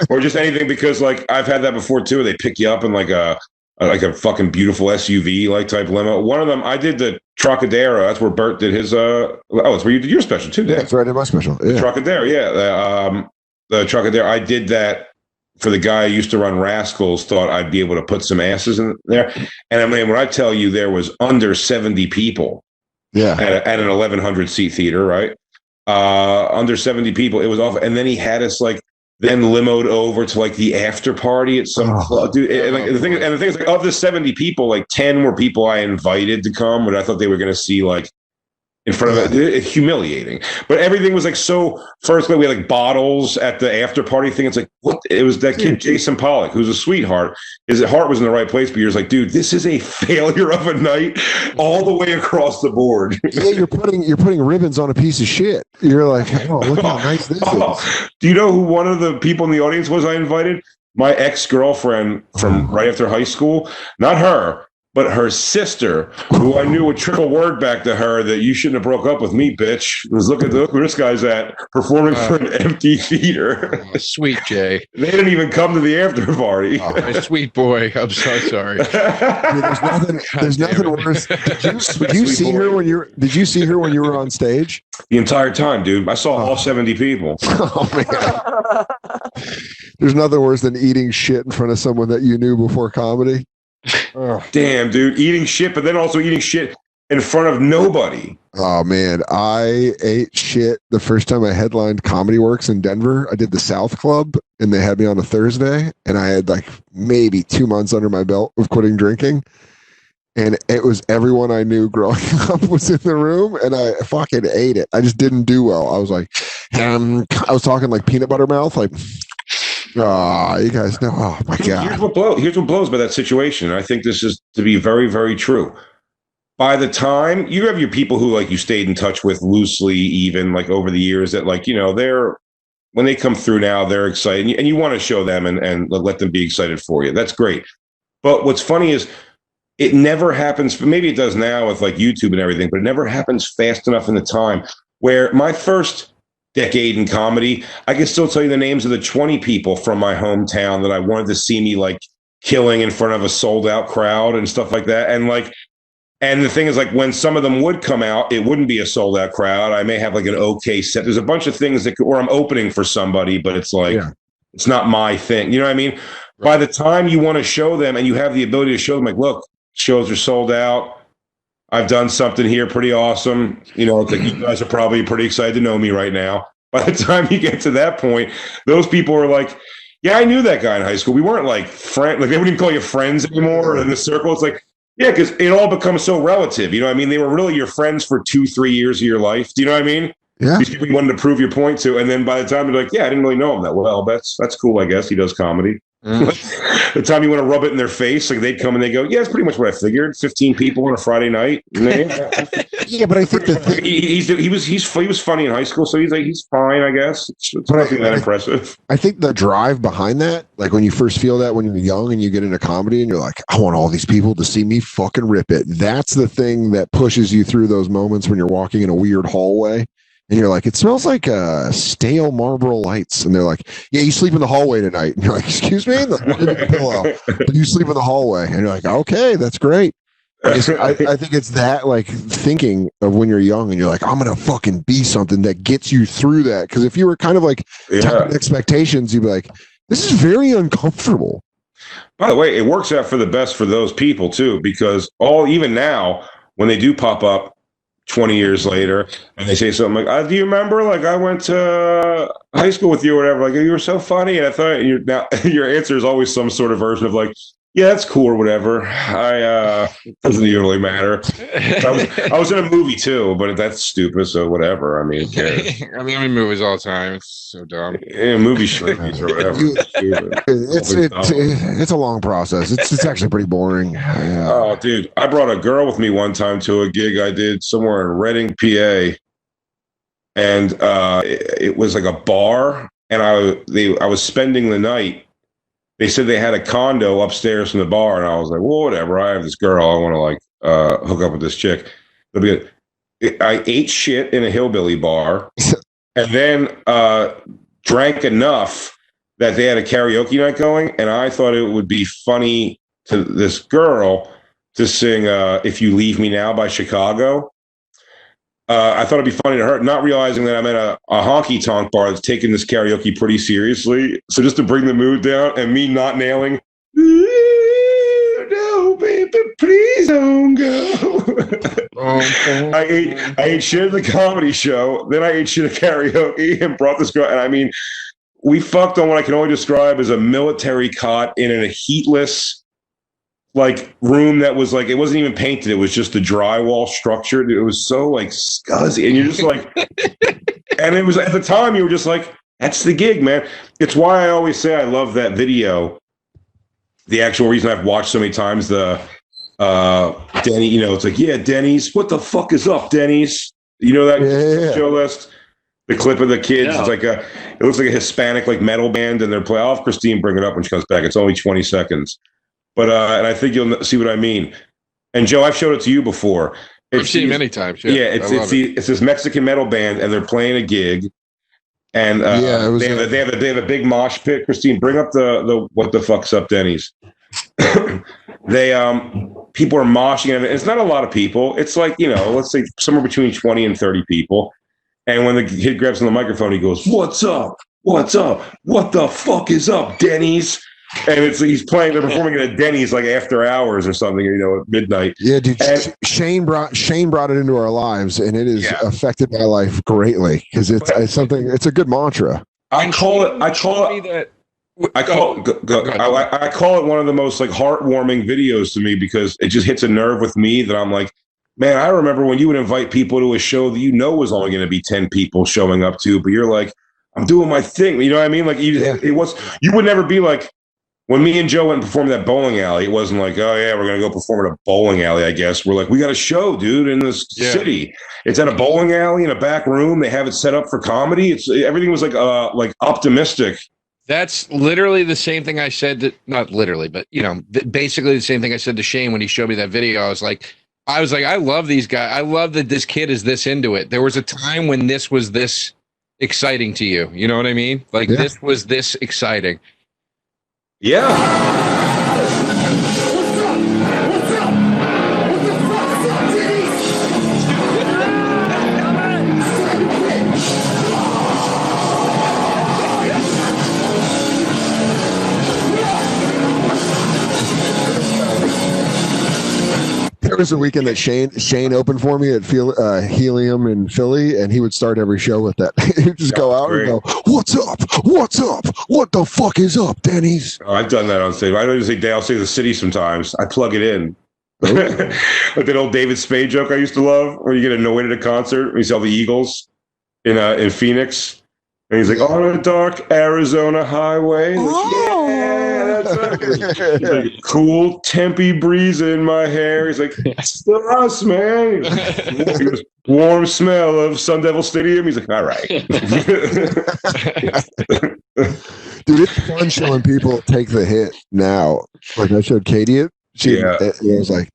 or just anything, because like I've had that before too. They pick you up in like a fucking beautiful SUV like type limo. One of them, I did the Trocadero. That's where Bert did his that's where you did your special too, Dan. That's right in my special. Yeah. Trocadero, yeah. The Trocadero. I did that for the guy who used to run Rascals. Thought I'd be able to put some asses in there. And I mean, when I tell you there was under 70 people, at an 1,100 seat theater, right? Under 70 people. It was off. And then he had us like then limoed over to like the after party at some club, dude. The thing is, like, of the 70 people, like 10 were people I invited to come, but I thought they were going to see like in front of it. It's humiliating. But everything was like so. First, we had like bottles at the after party thing. It's like, what? It was that kid Jason Pollock, who's a sweetheart. His heart was in the right place, but you're just like, dude, this is a failure of a night all the way across the board. Yeah, you're putting ribbons on a piece of shit. You're like, oh, look how nice this is. Do you know who one of the people in the audience was I invited? My ex-girlfriend from right after high school. Not her, but her sister, who I knew would trickle word back to her that you shouldn't have broke up with me, bitch. Look where this guy's at, performing for an empty theater. Sweet Jay. They didn't even come to the after party. Oh, my sweet boy. I'm so sorry. Dude, there's nothing worse. Did you see her when you were on stage? The entire time, dude. I saw all 70 people. Oh man. There's nothing worse than eating shit in front of someone that you knew before comedy. Damn, dude. Eating shit, but then also eating shit in front of nobody. Oh, man. I ate shit the first time I headlined Comedy Works in Denver. I did the South Club, and they had me on a Thursday, and I had like maybe 2 months under my belt of quitting drinking. And it was everyone I knew growing up was in the room, and I fucking ate it. I just didn't do well. I was like, I was talking like peanut butter mouth, like, oh, you guys know. Oh my God. Here's what blows by that situation. I think this is to be very, very true. By the time you have your people who like you stayed in touch with loosely, even like over the years, that like, they're when they come through now, they're excited, and you want to show them and let them be excited for you. That's great. But what's funny is it never happens. Maybe it does now with like YouTube and everything, but it never happens fast enough in the time where my first decade in comedy, I can still tell you the names of the 20 people from my hometown that I wanted to see me like killing in front of a sold out crowd and stuff like that. And the thing is, like, when some of them would come out, it wouldn't be a sold out crowd. I may have like an okay set. There's a bunch of things or I'm opening for somebody, but it's like, it's not my thing. You know what I mean? Right. By the time you want to show them and you have the ability to show them, like, look, shows are sold out. I've done something here pretty awesome. You know, it's like, you guys are probably pretty excited to know me right now. By the time you get to that point, those people are like, yeah, I knew that guy in high school. We weren't like friends. Like, they wouldn't even call you friends anymore in the circle. It's like, yeah, because it all becomes so relative. You know what I mean? They were really your friends for 2-3 years of your life. Do you know what I mean? Yeah. These people you wanted to prove your point to. And then by the time you're like, yeah, I didn't really know him that well. That's cool, I guess. He does comedy. The time you want to rub it in their face, like, they'd come and they go, yeah, it's pretty much what I figured. 15 people on a Friday night. Yeah, but I think he was funny in high school, so he's fine, I guess. It's nothing that impressive. I think the drive behind that, like when you first feel that when you're young and you get into comedy and you're like, I want all these people to see me fucking rip it. That's the thing that pushes you through those moments when you're walking in a weird hallway. And you're like, it smells like stale Marlboro Lights. And they're like, yeah, you sleep in the hallway tonight. And you're like, excuse me? The pillow. But you sleep in the hallway. And you're like, okay, that's great. I think it's that, like, thinking of when you're young and you're like, I'm going to fucking be something that gets you through that. Because if you were kind of like expectations, you'd be like, this is very uncomfortable. By the way, it works out for the best for those people, too, because even now, when they do pop up 20 years later and they say something like, do you remember, like, I went to high school with you or whatever, like, you were so funny, and I thought now your answer is always some sort of version of like, yeah, that's cool or whatever. Doesn't even really matter. I was in a movie too, but that's stupid, so whatever. I mean, who cares? I mean, I'm in movies all the time. It's so dumb. Yeah, movie shrinkies or whatever. It's a long process. It's actually pretty boring. Yeah. Oh, dude, I brought a girl with me one time to a gig I did somewhere in Reading, PA, and it was like a bar, and I was spending the night. They said they had a condo upstairs from the bar, and I was like, well, whatever. I have this girl. I want to, like, hook up with this chick. It'll be good. I ate shit in a hillbilly bar and then drank enough that they had a karaoke night going, and I thought it would be funny to this girl to sing If You Leave Me Now by Chicago. I thought it'd be funny to her, not realizing that I'm at a honky-tonk bar that's taking this karaoke pretty seriously. So just to bring the mood down, and me not nailing, no, baby, please don't go. I ate shit at the comedy show, then I ate shit at karaoke and brought this girl, and I mean, we fucked on what I can only describe as a military cot in a heatless, like, room that was like, it wasn't even painted, it was just a drywall structure. It was so, like, scuzzy, and you're just like, and it was, at the time you were just like, that's the gig, man. It's why I always say I love that video. The actual reason I've watched so many times, the Denny, you know, it's like, yeah, Denny's, what the fuck is up, Denny's? You know that show list? The clip of the kids, it's like it looks like a Hispanic, like, metal band, and they're playing. I'll have Christine bring it up when she comes back. It's only 20 seconds. But and I think you'll see what I mean. And Joe, I've showed it to you before. I've seen it many times. Yeah, it's this Mexican metal band, and they're playing a gig. And they have a big mosh pit. Christine, bring up the what the fuck's up, Denny's. People are moshing, and it's not a lot of people. It's like, you know, let's say somewhere between 20 and 30 people. And when the kid grabs on the microphone, he goes, "What's up? What's up? What the fuck is up, Denny's?" And he's playing. They're performing at Denny's like after hours or something, you know, at midnight. Yeah, dude. And Shane brought it into our lives, and it has affected my life greatly because it's something. It's a good mantra. I call it one of the most, like, heartwarming videos to me, because it just hits a nerve with me that I'm like, man, I remember when you would invite people to a show that you know was only going to be 10 people showing up to, but you're like, I'm doing my thing. You know what I mean? Like, you would never be like, when me and Joe went and performed at bowling alley, it wasn't like, oh yeah, we're going to go perform at a bowling alley, I guess. We're like, we got a show, dude, in this city. It's at a bowling alley in a back room. They have it set up for comedy. Everything was like optimistic. That's literally the same thing I said not literally, but, you know, basically the same thing I said to Shane when he showed me that video. I was like, I love these guys. I love that this kid is this into it. There was a time when this was this exciting to you. You know what I mean? Like this was this exciting. Yeah. There was a weekend that Shane opened for me at Helium in Philly, and he would start every show with that. He'd just go out and go, "What's up? What's up? What the fuck is up, Denny's?" Oh, I've done that on stage. I don't even say day. I'll say the city sometimes. I plug it in. Like that old David Spade joke I used to love, where you get annoyed at a concert when you see all the Eagles in Phoenix, and he's like, "On a dark Arizona highway." He's like, cool tempy breeze in my hair. He's like, it's still us, man. He goes, warm smell of Sun Devil Stadium. He's like, all right. Dude, it's fun showing people take the hit now. Like I showed Katie it. It was like,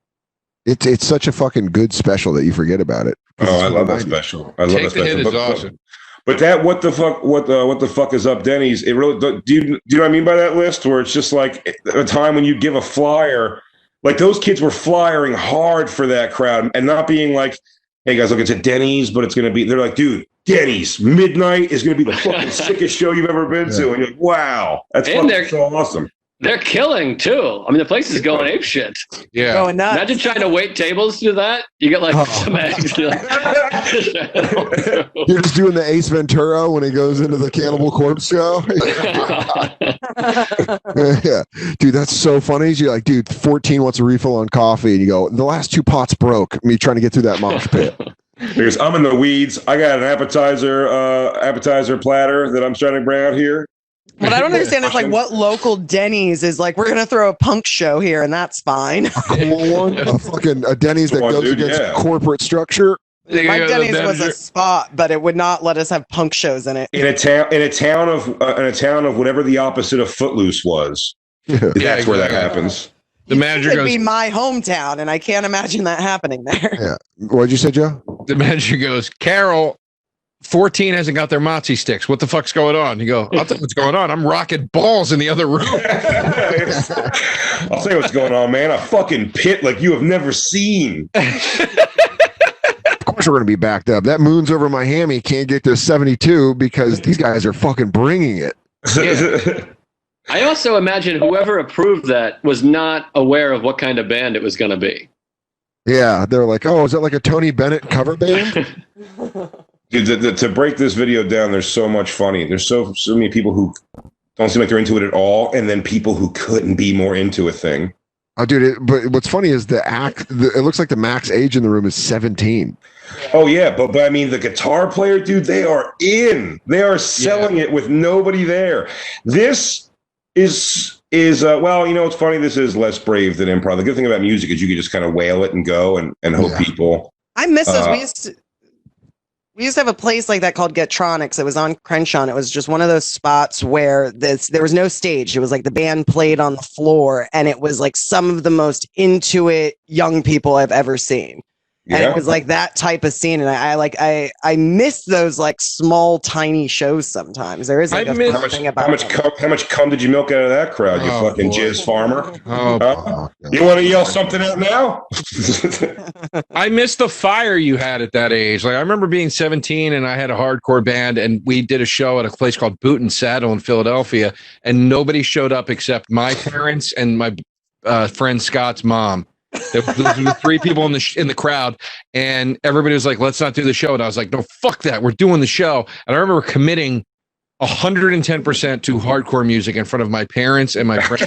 it's such a fucking good special that you forget about it. Oh, I love that special. I love Take that special. The hit is awesome. But that what the fuck is up, Denny's? It really do you know what I mean by that list? Where it's just like a time when you give a flyer, like those kids were flyering hard for that crowd and not being like, "Hey guys, look, it's at Denny's, but it's gonna be." They're like, "Dude, Denny's midnight is gonna be the fucking sickest show you've ever been to," and you're like, "Wow, that's fucking so awesome." They're killing too. I mean, the place is going ape shit. Yeah. Going nuts. Imagine trying to wait tables to do that. You get like some eggs. You're just doing the Ace Ventura when he goes into the Cannibal Corpse show. Yeah. Dude, that's so funny. You're like, dude, 14 wants a refill on coffee. And you go, the last 2 pots broke. Me trying to get through that mosh pit. Because I'm in the weeds. I got an appetizer platter that I'm trying to bring out here. What I don't understand is like what local Denny's is like, we're going to throw a punk show here and that's fine. A Denny's that goes against corporate structure. My Denny's was a spot, but it would not let us have punk shows in it. In a town of whatever the opposite of Footloose was. That's where that happens. The manager goes, "It'd be my hometown," and I can't imagine that happening there. Yeah. What'd you say, Joe? The manager goes, "Carol, 14 hasn't got their Mozzie sticks. What the fuck's going on?" You go, "I'll tell you what's going on. I'm rocking balls in the other room." I'll tell you what's going on, man. A fucking pit like you have never seen. Of course we're going to be backed up. That moon's over my hammy can't get to 72 because these guys are fucking bringing it. Yeah. I also imagine whoever approved that was not aware of what kind of band it was going to be. Yeah, they're like, "Oh, is that like a Tony Bennett cover band?" Dude, to break this video down, there's so much funny. There's so many people who don't seem like they're into it at all, and then people who couldn't be more into a thing. Oh, dude! But what's funny is it looks like the max age in the room is 17. Oh yeah, but I mean the guitar player, dude, they are in. They are selling it with nobody there. This is well, you know, it's funny. This is less brave than improv. The good thing about music is you can just kind of wail it and go and hope people. I miss those. We used to have a place like that called Getronics. It was on Crenshaw. And it was just one of those spots where there was no stage. It was like the band played on the floor, and it was like some of the most into it young people I've ever seen. And it was like that type of scene, and I miss those like small, tiny shows sometimes. There is like a thing about how much cum did you milk out of that crowd? You fucking jizz farmer. You want to yell something out now? I miss the fire you had at that age. Like I remember being 17, and I had a hardcore band, and we did a show at a place called Boot and Saddle in Philadelphia, and nobody showed up except my parents and my friend Scott's mom. There were 3 people in the crowd, and everybody was like, "Let's not do the show." And I was like, "No, fuck that. We're doing the show." And I remember committing 110% to hardcore music in front of my parents and my friends.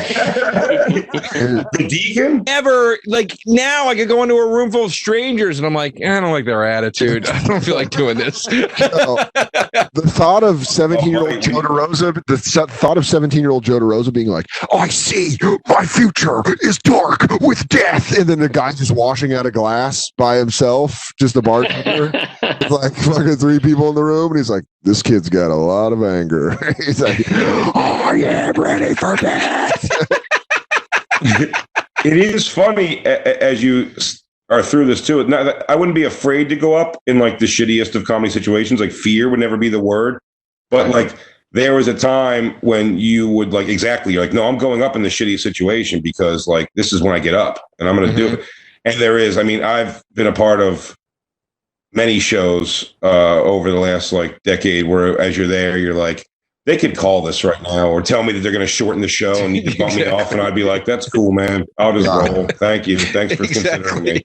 The Deacon? Never, like now I could go into a room full of strangers and I'm like, I don't like their attitude. I don't feel like doing this. The thought of 17-year-old Joe DeRosa, thought of 17-year-old Joe DeRosa being like, "I see my future is dark with death," and then the guy just washing out a glass by himself, just the bartender, with like fucking 3 people in the room, and he's like, "This kid's got a lot of anger." He's like, "I am ready for death." It is funny as you are through this too. I wouldn't be afraid to go up in like the shittiest of comedy situations. Like fear would never be the word, but like there was a time when you would like exactly you're like, no, I'm going up in the shitty situation because like this is when I get up and I'm going to do it. And there is, I mean, I've been a part of many shows over the last like decade where as you're there, you're like, they could call this right now or tell me that they're going to shorten the show and you can bump me off, and I'd be like, that's cool, man. I'll just roll. Thank you. Thanks for considering me.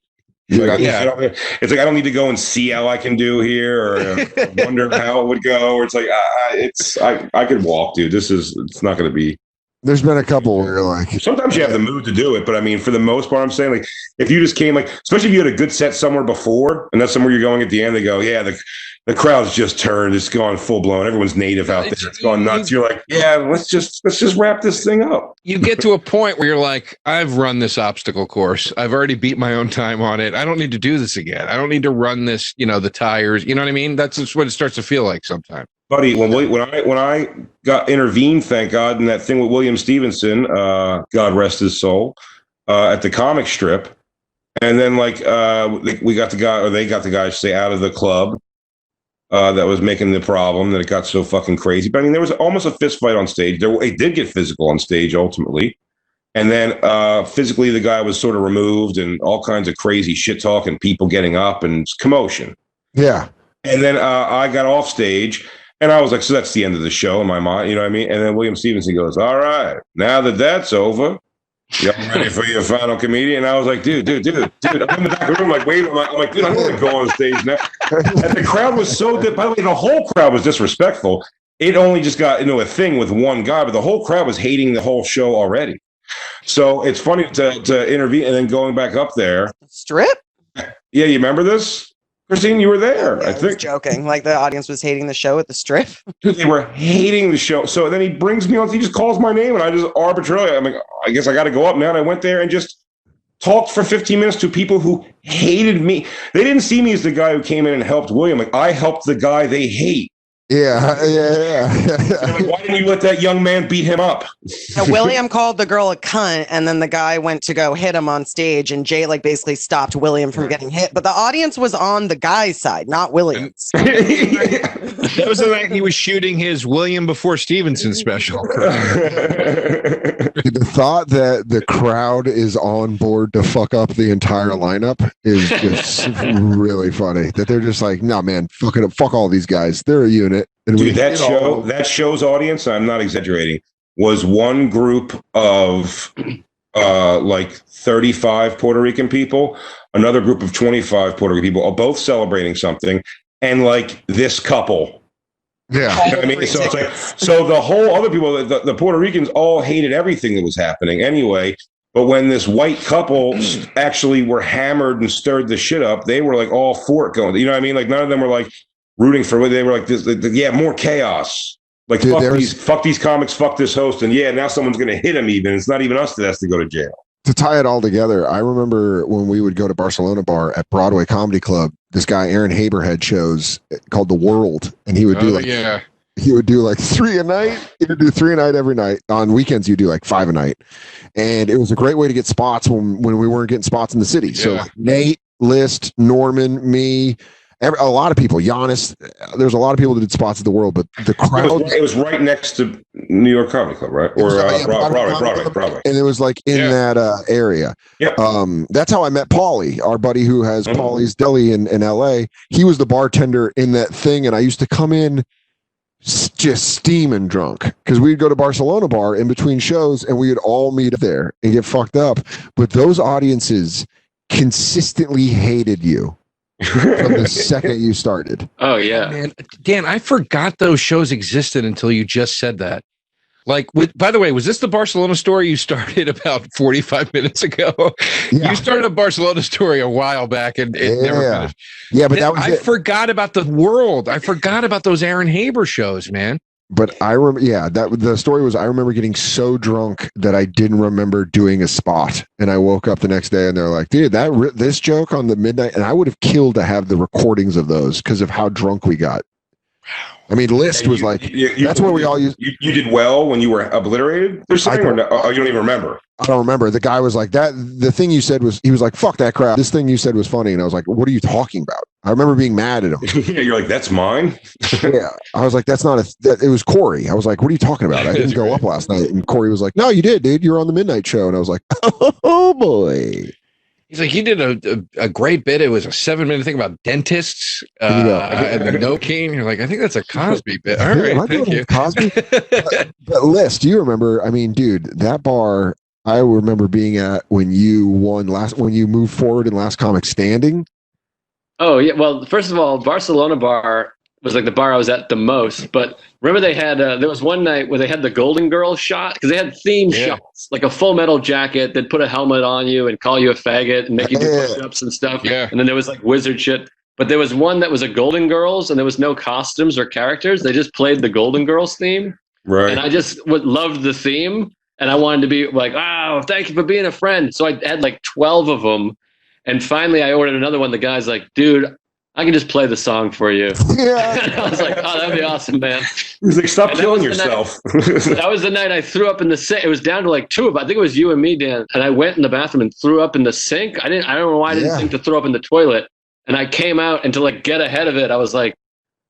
Like, it's like I don't need to go and see how I can do here or wonder how it would go. Or it's like I could walk, dude. It's not going to be. There's been a couple where you're like, sometimes you have the mood to do it, but I mean, for the most part, I'm saying like if you just came like, especially if you had a good set somewhere before, and that's somewhere you're going at the end, they go, yeah, the crowd's just turned, it's gone full blown, everyone's native out there, it's gone nuts. You're like, yeah, let's just wrap this thing up. You get to a point where you're like, I've run this obstacle course, I've already beat my own time on it. I don't need to do this again. I don't need to run this, the tires. You know what I mean? That's just what it starts to feel like sometimes. Buddy, when I got intervened, thank God, in that thing with William Stevenson, God rest his soul, at the comic strip, and then like we got the guy, or they got the guy, say, out of the club that was making the problem, that it got so fucking crazy. But I mean, there was almost a fist fight on stage. It did get physical on stage ultimately, and then physically the guy was sort of removed, and all kinds of crazy shit talk and people getting up and commotion. Yeah, and then I got off stage. And I was like, so that's the end of the show in my mind, you know what I mean? And then William Stevenson goes, all right, now that that's over, y'all ready for your final comedian? And I was like, dude, I'm in the back of the room, like, wait, I'm like, dude, I'm going to go on stage now. And the crowd was so, by the way, the whole crowd was disrespectful. It only just got into a thing with one guy, but the whole crowd was hating the whole show already. So it's funny to intervene and then going back up there. Strip? Yeah, you remember this? Christine, you were there. Yeah, I think. Joking. Like the audience was hating the show at the strip. Dude, they were hating the show. So then he brings me on. He just calls my name, and I just arbitrarily, I'm like, I guess I got to go up now. And I went there and just talked for 15 minutes to people who hated me. They didn't see me as the guy who came in and helped William. Like I helped the guy they hate. Yeah. Like, why didn't you let that young man beat him up? Now, William called the girl a cunt, and then the guy went to go hit him on stage, and Jay like basically stopped William from getting hit. But the audience was on the guy's side, not William's. That was the night he was shooting his William before Stevenson special. The thought that the crowd is on board to fuck up the entire lineup is just really funny. That they're just like, no, man, fuck all these guys. They're a unit. And dude, that show's audience, I'm not exaggerating, was one group of like 35 Puerto Rican people, another group of 25 Puerto Rican people, both celebrating something, and like this couple. Yeah. You know what I mean? So it's like, so the whole other people, the Puerto Ricans all hated everything that was happening anyway. But when this white couple actually were hammered and stirred the shit up, they were like all for it going. You know what I mean? Like none of them were like rooting for it. They were like, yeah, more chaos. Like, dude, fuck these comics, fuck this host. And yeah, now someone's going to hit him even. It's not even us that has to go to jail. To tie it all together, I remember when we would go to Barcelona Bar at Broadway Comedy Club, this guy, Aaron Haber, had shows called The World. And he would do he would do like 3 a night. He would do 3 a night every night. On weekends, you do like 5 a night. And it was a great way to get spots when we weren't getting spots in the city. So like Nate, List, Norman, me, a lot of people, Giannis, there's a lot of people that did spots at The World, but the crowd. It was right next to New York Comedy Club, right? Or Broadway. And it was like in that area. Yep. That's how I met Paulie, our buddy who has Paulie's Deli in LA. He was the bartender in that thing, and I used to come in just steaming drunk because we'd go to Barcelona Bar in between shows, and we would all meet up there and get fucked up. But those audiences consistently hated you. From the second you started. Oh yeah, man, Dan, I forgot those shows existed until you just said that. Like, by the way, was this the Barcelona story you started about 45 minutes ago? Yeah. You started a Barcelona story a while back, and it never finished. Yeah, but I forgot about The World. I forgot about those Aaron Haber shows, man. But I remember, the story was I remember getting so drunk that I didn't remember doing a spot, and I woke up the next day and they're like, "Dude, this joke on the midnight," and I would have killed to have the recordings of those because of how drunk we got. I mean, List was like, that's where we all used. You did well when you were obliterated or something, or no? Oh, you don't even remember? I don't remember. The guy was like, that. The thing you said was, he was like, fuck that crap. This thing you said was funny. And I was like, what are you talking about? I remember being mad at him. Yeah, you're like, that's mine. Yeah. I was like, that's not it was Corey. I was like, what are you talking about? I didn't go up last night. And Corey was like, no, you did, dude. You were on the midnight show. And I was like, oh boy. He's like, you did a great bit. It was a 7-minute thing about dentists and the Novocaine. You're like, I think that's a Cosby bit. All right, thank you. Cosby? But List, do you remember? I mean, dude, that bar I remember being at when you when you moved forward in Last Comic Standing. Oh yeah. Well, first of all, Barcelona Bar was like the bar I was at the most. But remember, they had there was one night where they had the Golden Girls shot because they had theme shots, like a Full Metal Jacket. They'd put a helmet on you and call you a faggot and make you do push-ups and stuff. Yeah. And then there was like wizard shit. But there was one that was a Golden Girls, and there was no costumes or characters. They just played the Golden Girls theme. Right. And I just loved the theme, and I wanted to be like, oh, thank you for being a friend. So I had like 12 of them. And finally, I ordered another one. The guy's like, dude, I can just play the song for you. Yeah. And I was like, oh, that'd be awesome, man. He's like, stop killing yourself. That was the night I threw up in the sink. It was down to like 2 of them. I think it was you and me, Dan. And I went in the bathroom and threw up in the sink. I don't know why I didn't think to throw up in the toilet. And I came out, and to like get ahead of it, I was like,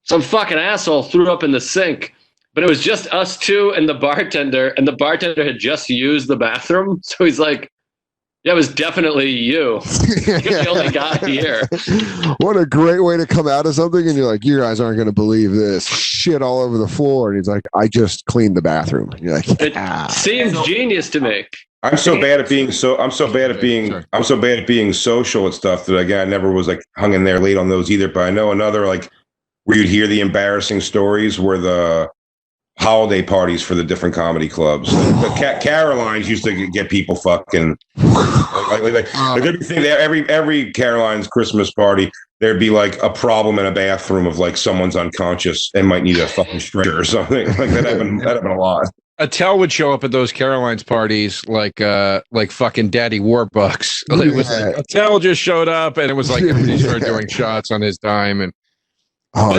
some fucking asshole threw up in the sink. But it was just us two and the bartender. And the bartender had just used the bathroom. So he's like, yeah, it was definitely you. You're the only guy here. What a great way to come out of something. And you're like, you guys aren't going to believe this. Shit all over the floor. And he's like, I just cleaned the bathroom. And you're like, it seems genius to me. I'm so bad at being social and stuff that again, I never was like hung in there late on those either. But I know another like where you'd hear the embarrassing stories were the holiday parties for the different comedy clubs. The Carolines used to get people fucking every Caroline's Christmas party. There'd be like a problem in a bathroom of like someone's unconscious and might need a fucking stretcher or something. Like that happened a lot. Attell would show up at those Carolines parties like fucking Daddy Warbucks. It was like Attell just showed up, and it was like everybody started doing shots on his dime. And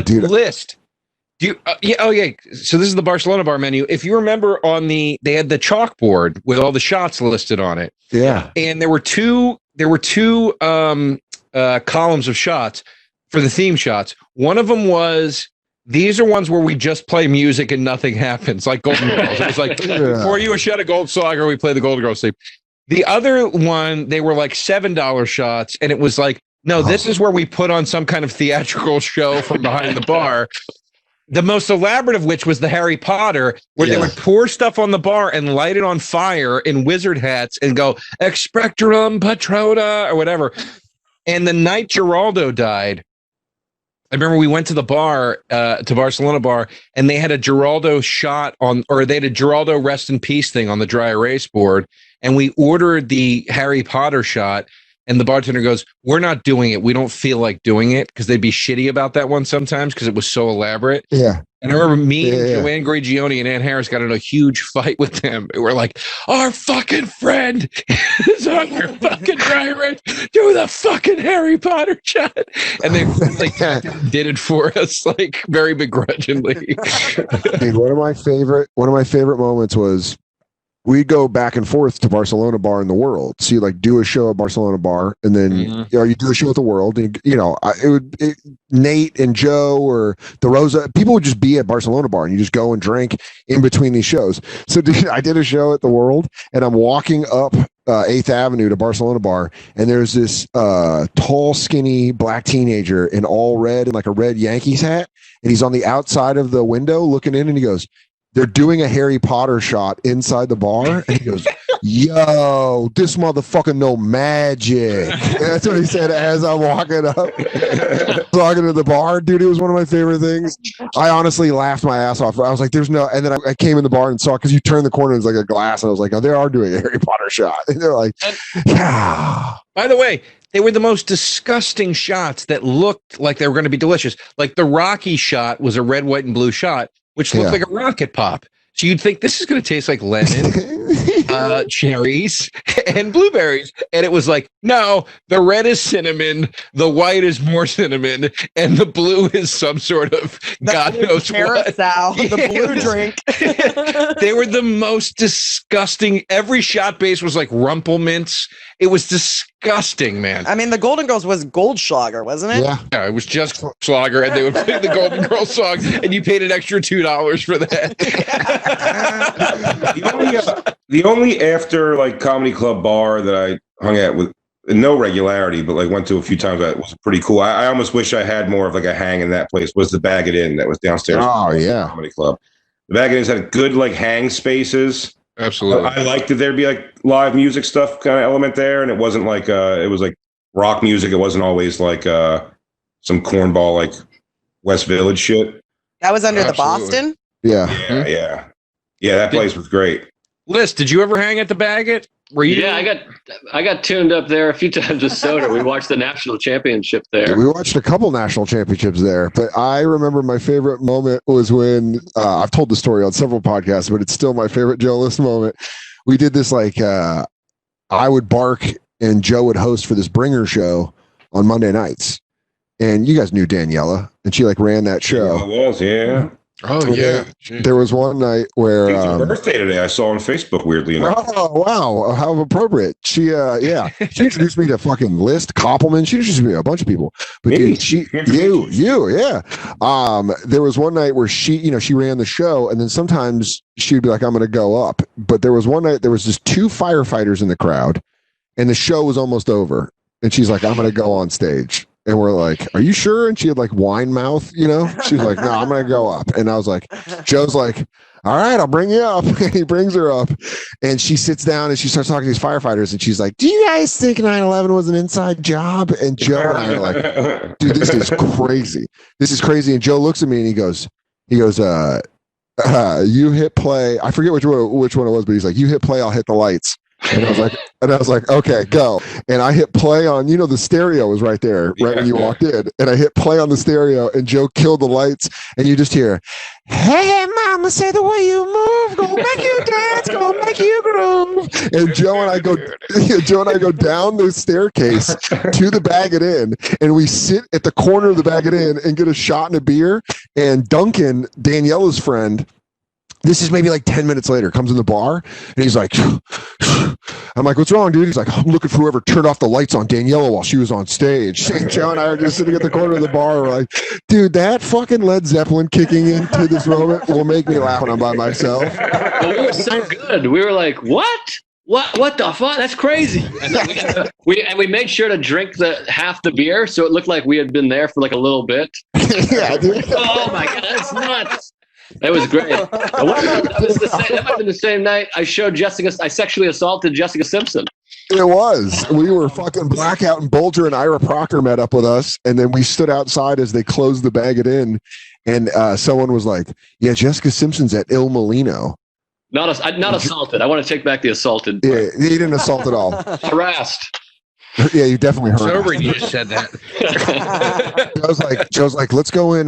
dude, List. Do you? So this is the Barcelona Bar Menu. If you remember, they had the chalkboard with all the shots listed on it. Yeah, and there were two columns of shots for the theme shots. One of them was, these are ones where we just play music and nothing happens, like Golden Girls. It was like, pour you a shot of Gold Saga, we play the Golden Girls theme. The other one, they were like $7 shots, and it was like, no, this is where we put on some kind of theatrical show from behind the bar. The most elaborate of which was the Harry Potter, where they would pour stuff on the bar and light it on fire in wizard hats and go, Expectorum Patrona, or whatever. And the night Geraldo died, I remember we went to the bar, to Barcelona Bar, and they had a Geraldo shot they had a Geraldo rest in peace thing on the dry erase board. And we ordered the Harry Potter shot, and the bartender goes, we're not doing it. We don't feel like doing it, because they'd be shitty about that one sometimes because it was so elaborate. Yeah. And I remember me and Joanne Grigioni and Ann Harris got in a huge fight with them. We're like, our fucking friend is on your fucking dry erase. Do the fucking Harry Potter shot. And they like did it for us, like very begrudgingly. Dude, one of my favorite moments was, we go back and forth to Barcelona Bar in the World. So you like do a show at Barcelona Bar, and then you do a show at the World. And Nate and Joe or the Rosa, people would just be at Barcelona Bar, and you just go and drink in between these shows. So I did a show at the World, and I'm walking up 8th Avenue to Barcelona Bar, and there's this tall, skinny black teenager in all red and like a red Yankees hat, and he's on the outside of the window looking in, and he goes, they're doing a Harry Potter shot inside the bar. And he goes, yo, this motherfucker know magic. And that's what he said as I'm walking up, talking to the bar. Dude, it was one of my favorite things. I honestly laughed my ass off. I was like, there's no, and then I came in the bar and saw, because you turn the corner, it's like a glass. And I was like, oh, they are doing a Harry Potter shot. And they're like, yeah. By the way, they were the most disgusting shots that looked like they were going to be delicious. Like the Rocky shot was a red, white, and blue shot, which looked like a rocket pop. So you'd think this is going to taste like lemon, cherries, and blueberries. And it was like, no, the red is cinnamon, the white is more cinnamon, and the blue is some sort of God knows what. The blue drink. They were the most disgusting. Every shot base was like Rumpelmints. It was disgusting, man. I mean, the Golden Girls was Goldschlager, wasn't it? Yeah, it was just Schlager, and they would play the Golden Girls song, and you paid an extra $2 for that. The only after like comedy club bar that I hung at with no regularity, but like went to a few times, that was pretty cool. I almost wish I had more of like a hang in that place. Was the Bag It In that was downstairs? Oh yeah, comedy club. The Bag It In's had good like hang spaces. Absolutely. I liked that there'd be like live music stuff kind of element there, and it wasn't like it was like rock music. It wasn't always like some cornball like West Village shit. That was under the Boston. Yeah. That place was great. Liz, did you ever hang at the Baggett? Were you? Yeah, I got tuned up there a few times with Soder. We watched the national championship there. We watched a couple national championships there, but I remember my favorite moment was when I've told the story on several podcasts, but it's still my favorite Joe List moment. We did this like I would bark and Joe would host for this bringer show on Monday nights, and you guys knew Daniela, and she like ran that show. It was, yeah. Oh yeah. There was one night where it's her birthday today. I saw on Facebook. Weirdly enough. Oh wow, how appropriate! She she introduced me to fucking List, Koppelman. She introduced me to a bunch of people. But dude, yeah. There was one night where she ran the show, and then sometimes she'd be like, "I'm going to go up." But there was one night there was just 2 firefighters in the crowd, and the show was almost over, and she's like, "I'm going to go on stage." And we're like, "Are you sure?" And she had like wine mouth, She's like, "No, I'm gonna go up." And I was like, Joe's like, "All right, I'll bring you up." And he brings her up, and she sits down and she starts talking to these firefighters, and she's like, "Do you guys think 9/11 was an inside job?" And Joe and I are like, "Dude, this is crazy. This is crazy." And Joe looks at me and he goes, "You hit play." I forget which one it was, but he's like, "You hit play, I'll hit the lights." And I was like, "Okay, go." And I hit play on, the stereo was right there, right when you walked in. And I hit play on the stereo, and Joe killed the lights, and you just hear, "Hey, mama, say the way you move, gonna make you dance, gonna make you groove." And Joe and I go down the staircase to the Bag It In, and we sit at the corner of the Bag It In and get a shot and a beer. And Duncan, Daniela's friend, this is maybe like 10 minutes later, comes in the bar, and he's like, I'm like, "What's wrong, dude?" He's like, "I'm looking for whoever turned off the lights on Daniela while she was on stage." And Joe and I are just sitting at the corner of the bar. We're like, "Dude, that fucking Led Zeppelin kicking into this moment will make me laugh when I'm by myself." Well, we were so good. We were like, "What? What the fuck? That's crazy!" And then we made sure to drink half the beer, so it looked like we had been there for like a little bit. Yeah, dude. Oh my god, that's nuts! That was great. That might have been the same night I sexually assaulted Jessica Simpson. It was. We were fucking blackout, and Bolger and Ira Proctor met up with us, and then we stood outside as they closed the Bag It In, and someone was like, "Yeah, Jessica Simpson's at Il Molino." Not assaulted. I want to take back the assaulted. Yeah, he didn't assault at all. Harassed. Yeah, you definitely heard. Sober, you just said that. Joe's like, "Let's go in."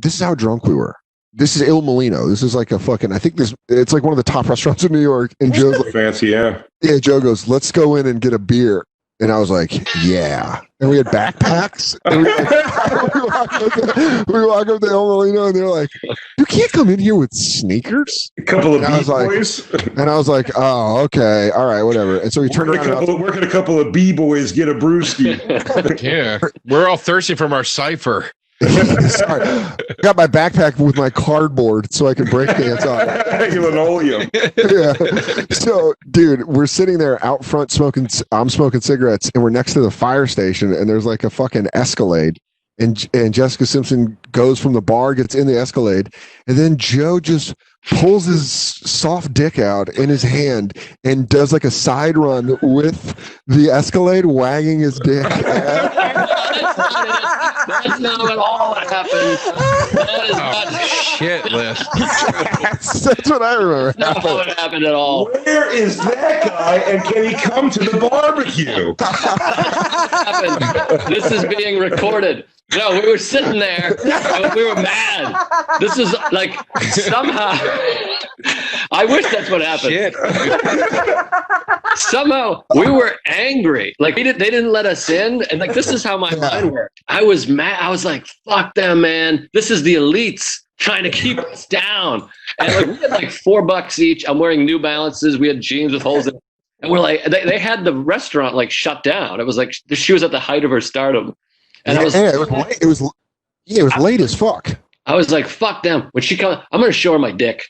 This is how drunk we were. This is Il Molino. This is like it's like one of the top restaurants in New York. And Joe's like, fancy, yeah. Yeah, Joe goes, "Let's go in and get a beer." And I was like, "Yeah." And we had backpacks. And we walk up to Il Molino, and they're like, "You can't come in here with sneakers." A couple of B-boys. And I was like, "Oh, okay. All right, whatever." And so we turned around. Where can a couple of B-boys get a brewski? Yeah. We're all thirsty from our cipher. Sorry, I got my backpack with my cardboard so I can break dance on it. Linoleum. Yeah. So, dude, we're sitting there out front smoking. I'm smoking cigarettes, and we're next to the fire station, and there's like a fucking Escalade, and Jessica Simpson goes from the bar, gets in the Escalade, and then Joe just pulls his soft dick out in his hand and does like a side run with the Escalade, wagging his dick. That's not at all what happened. That is not shit, Liz. That's what I remember. That's not what happened at all. Where is that guy, and can he come to the barbecue? This is being recorded. No, we were sitting there. We were mad. This is like somehow I wish that's what happened. Shit. Somehow we were angry. Like they didn't let us in. And like, this is how my mind worked. I was mad. I was like, fuck them, man. This is the elites trying to keep us down. And like, we had like $4 each. I'm wearing New Balances. We had jeans with holes in it. And we're like, they had the restaurant like shut down. It was like, she was at the height of her stardom. And it was late as fuck. I was like, fuck them. When she comes, I'm going to show her my dick.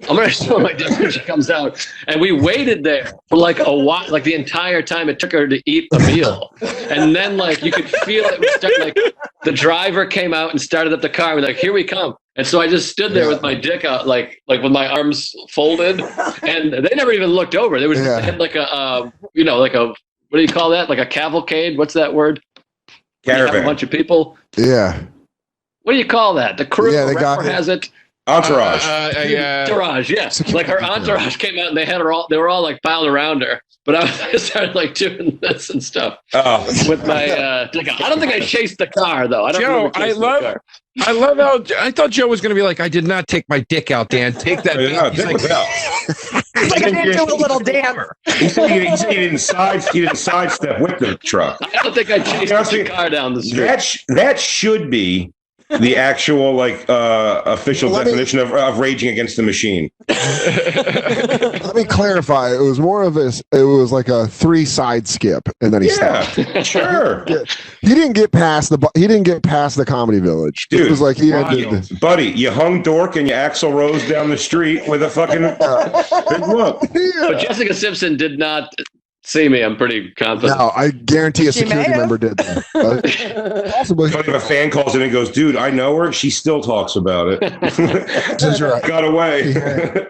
I'm going to show her my dick when she comes out. And we waited there for like a while, like the entire time it took her to eat a meal. And then like, you could feel it. Like the driver came out and started up the car. We're like, here we come. And so I just stood there with my dick out, like with my arms folded. And they never even looked over. They had like a, like a, what do you call that? Like a cavalcade? What's that word? Caravan. A bunch of people. Yeah. What do you call that? The crew has it. Entourage. Entourage, yes. Like her entourage came out and they were all like piled around her. But I started like doing this and stuff with my dick out. I don't think I chased the car though. Joe, I love how I thought Joe was going to be like, I did not take my dick out, Dan. Take that. Dick was out. Like I did do a little dance. He said he didn't sidestep with the truck. I don't think I chased the car down the street. That should be the actual official definition of raging against the machine. Let me clarify. It was more of it was like a 3 side skip, and then he stopped. Sure. He didn't get past the Comedy Village. Dude, it was like he ended. Buddy, you hung dork and you Axl Rose down the street with a fucking big look. But Jessica Simpson did not see me. I'm pretty confident. No, I guarantee a security member did that. Possibly. But if a fan calls in and goes, dude, I know her, she still talks about it. That's right. Got away. Yeah.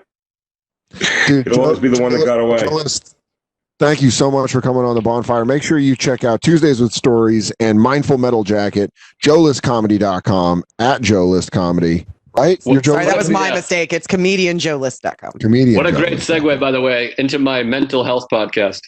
Dude, it'll always be the one that got away. Thank you so much for coming on the Bonfire. Make sure you check out Tuesdays with Stories and Mindful Metal Jacket, joelistcomedy.com, at joelistcomedy. Right? Sorry, that was my mistake. It's comedianjoelist.com. Comedian. What a great segue, by the way, into my mental health podcast.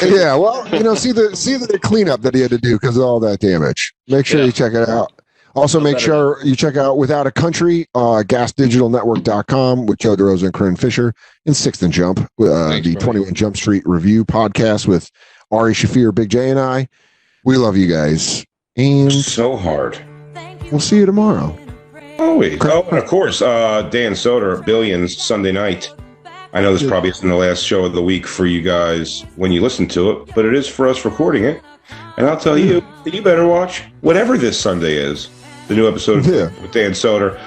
Yeah, well, see the cleanup that he had to do because of all that damage. Make sure you check it out. Also, make sure you check out Without a Country, gasdigitalnetwork.com with Joe DeRosa and Corinne Fisher, and Sixth and Jump, the 21 Jump Street review podcast with Ari Shafir, Big J, and I. We love you guys. And so hard. We'll see you tomorrow. Always. Oh, and of course, Dan Soder, Billions, Sunday night. I know this probably isn't the last show of the week for you guys when you listen to it, but it is for us recording it. And I'll tell you, you better watch whatever this Sunday is, the new episode with Dan Soder.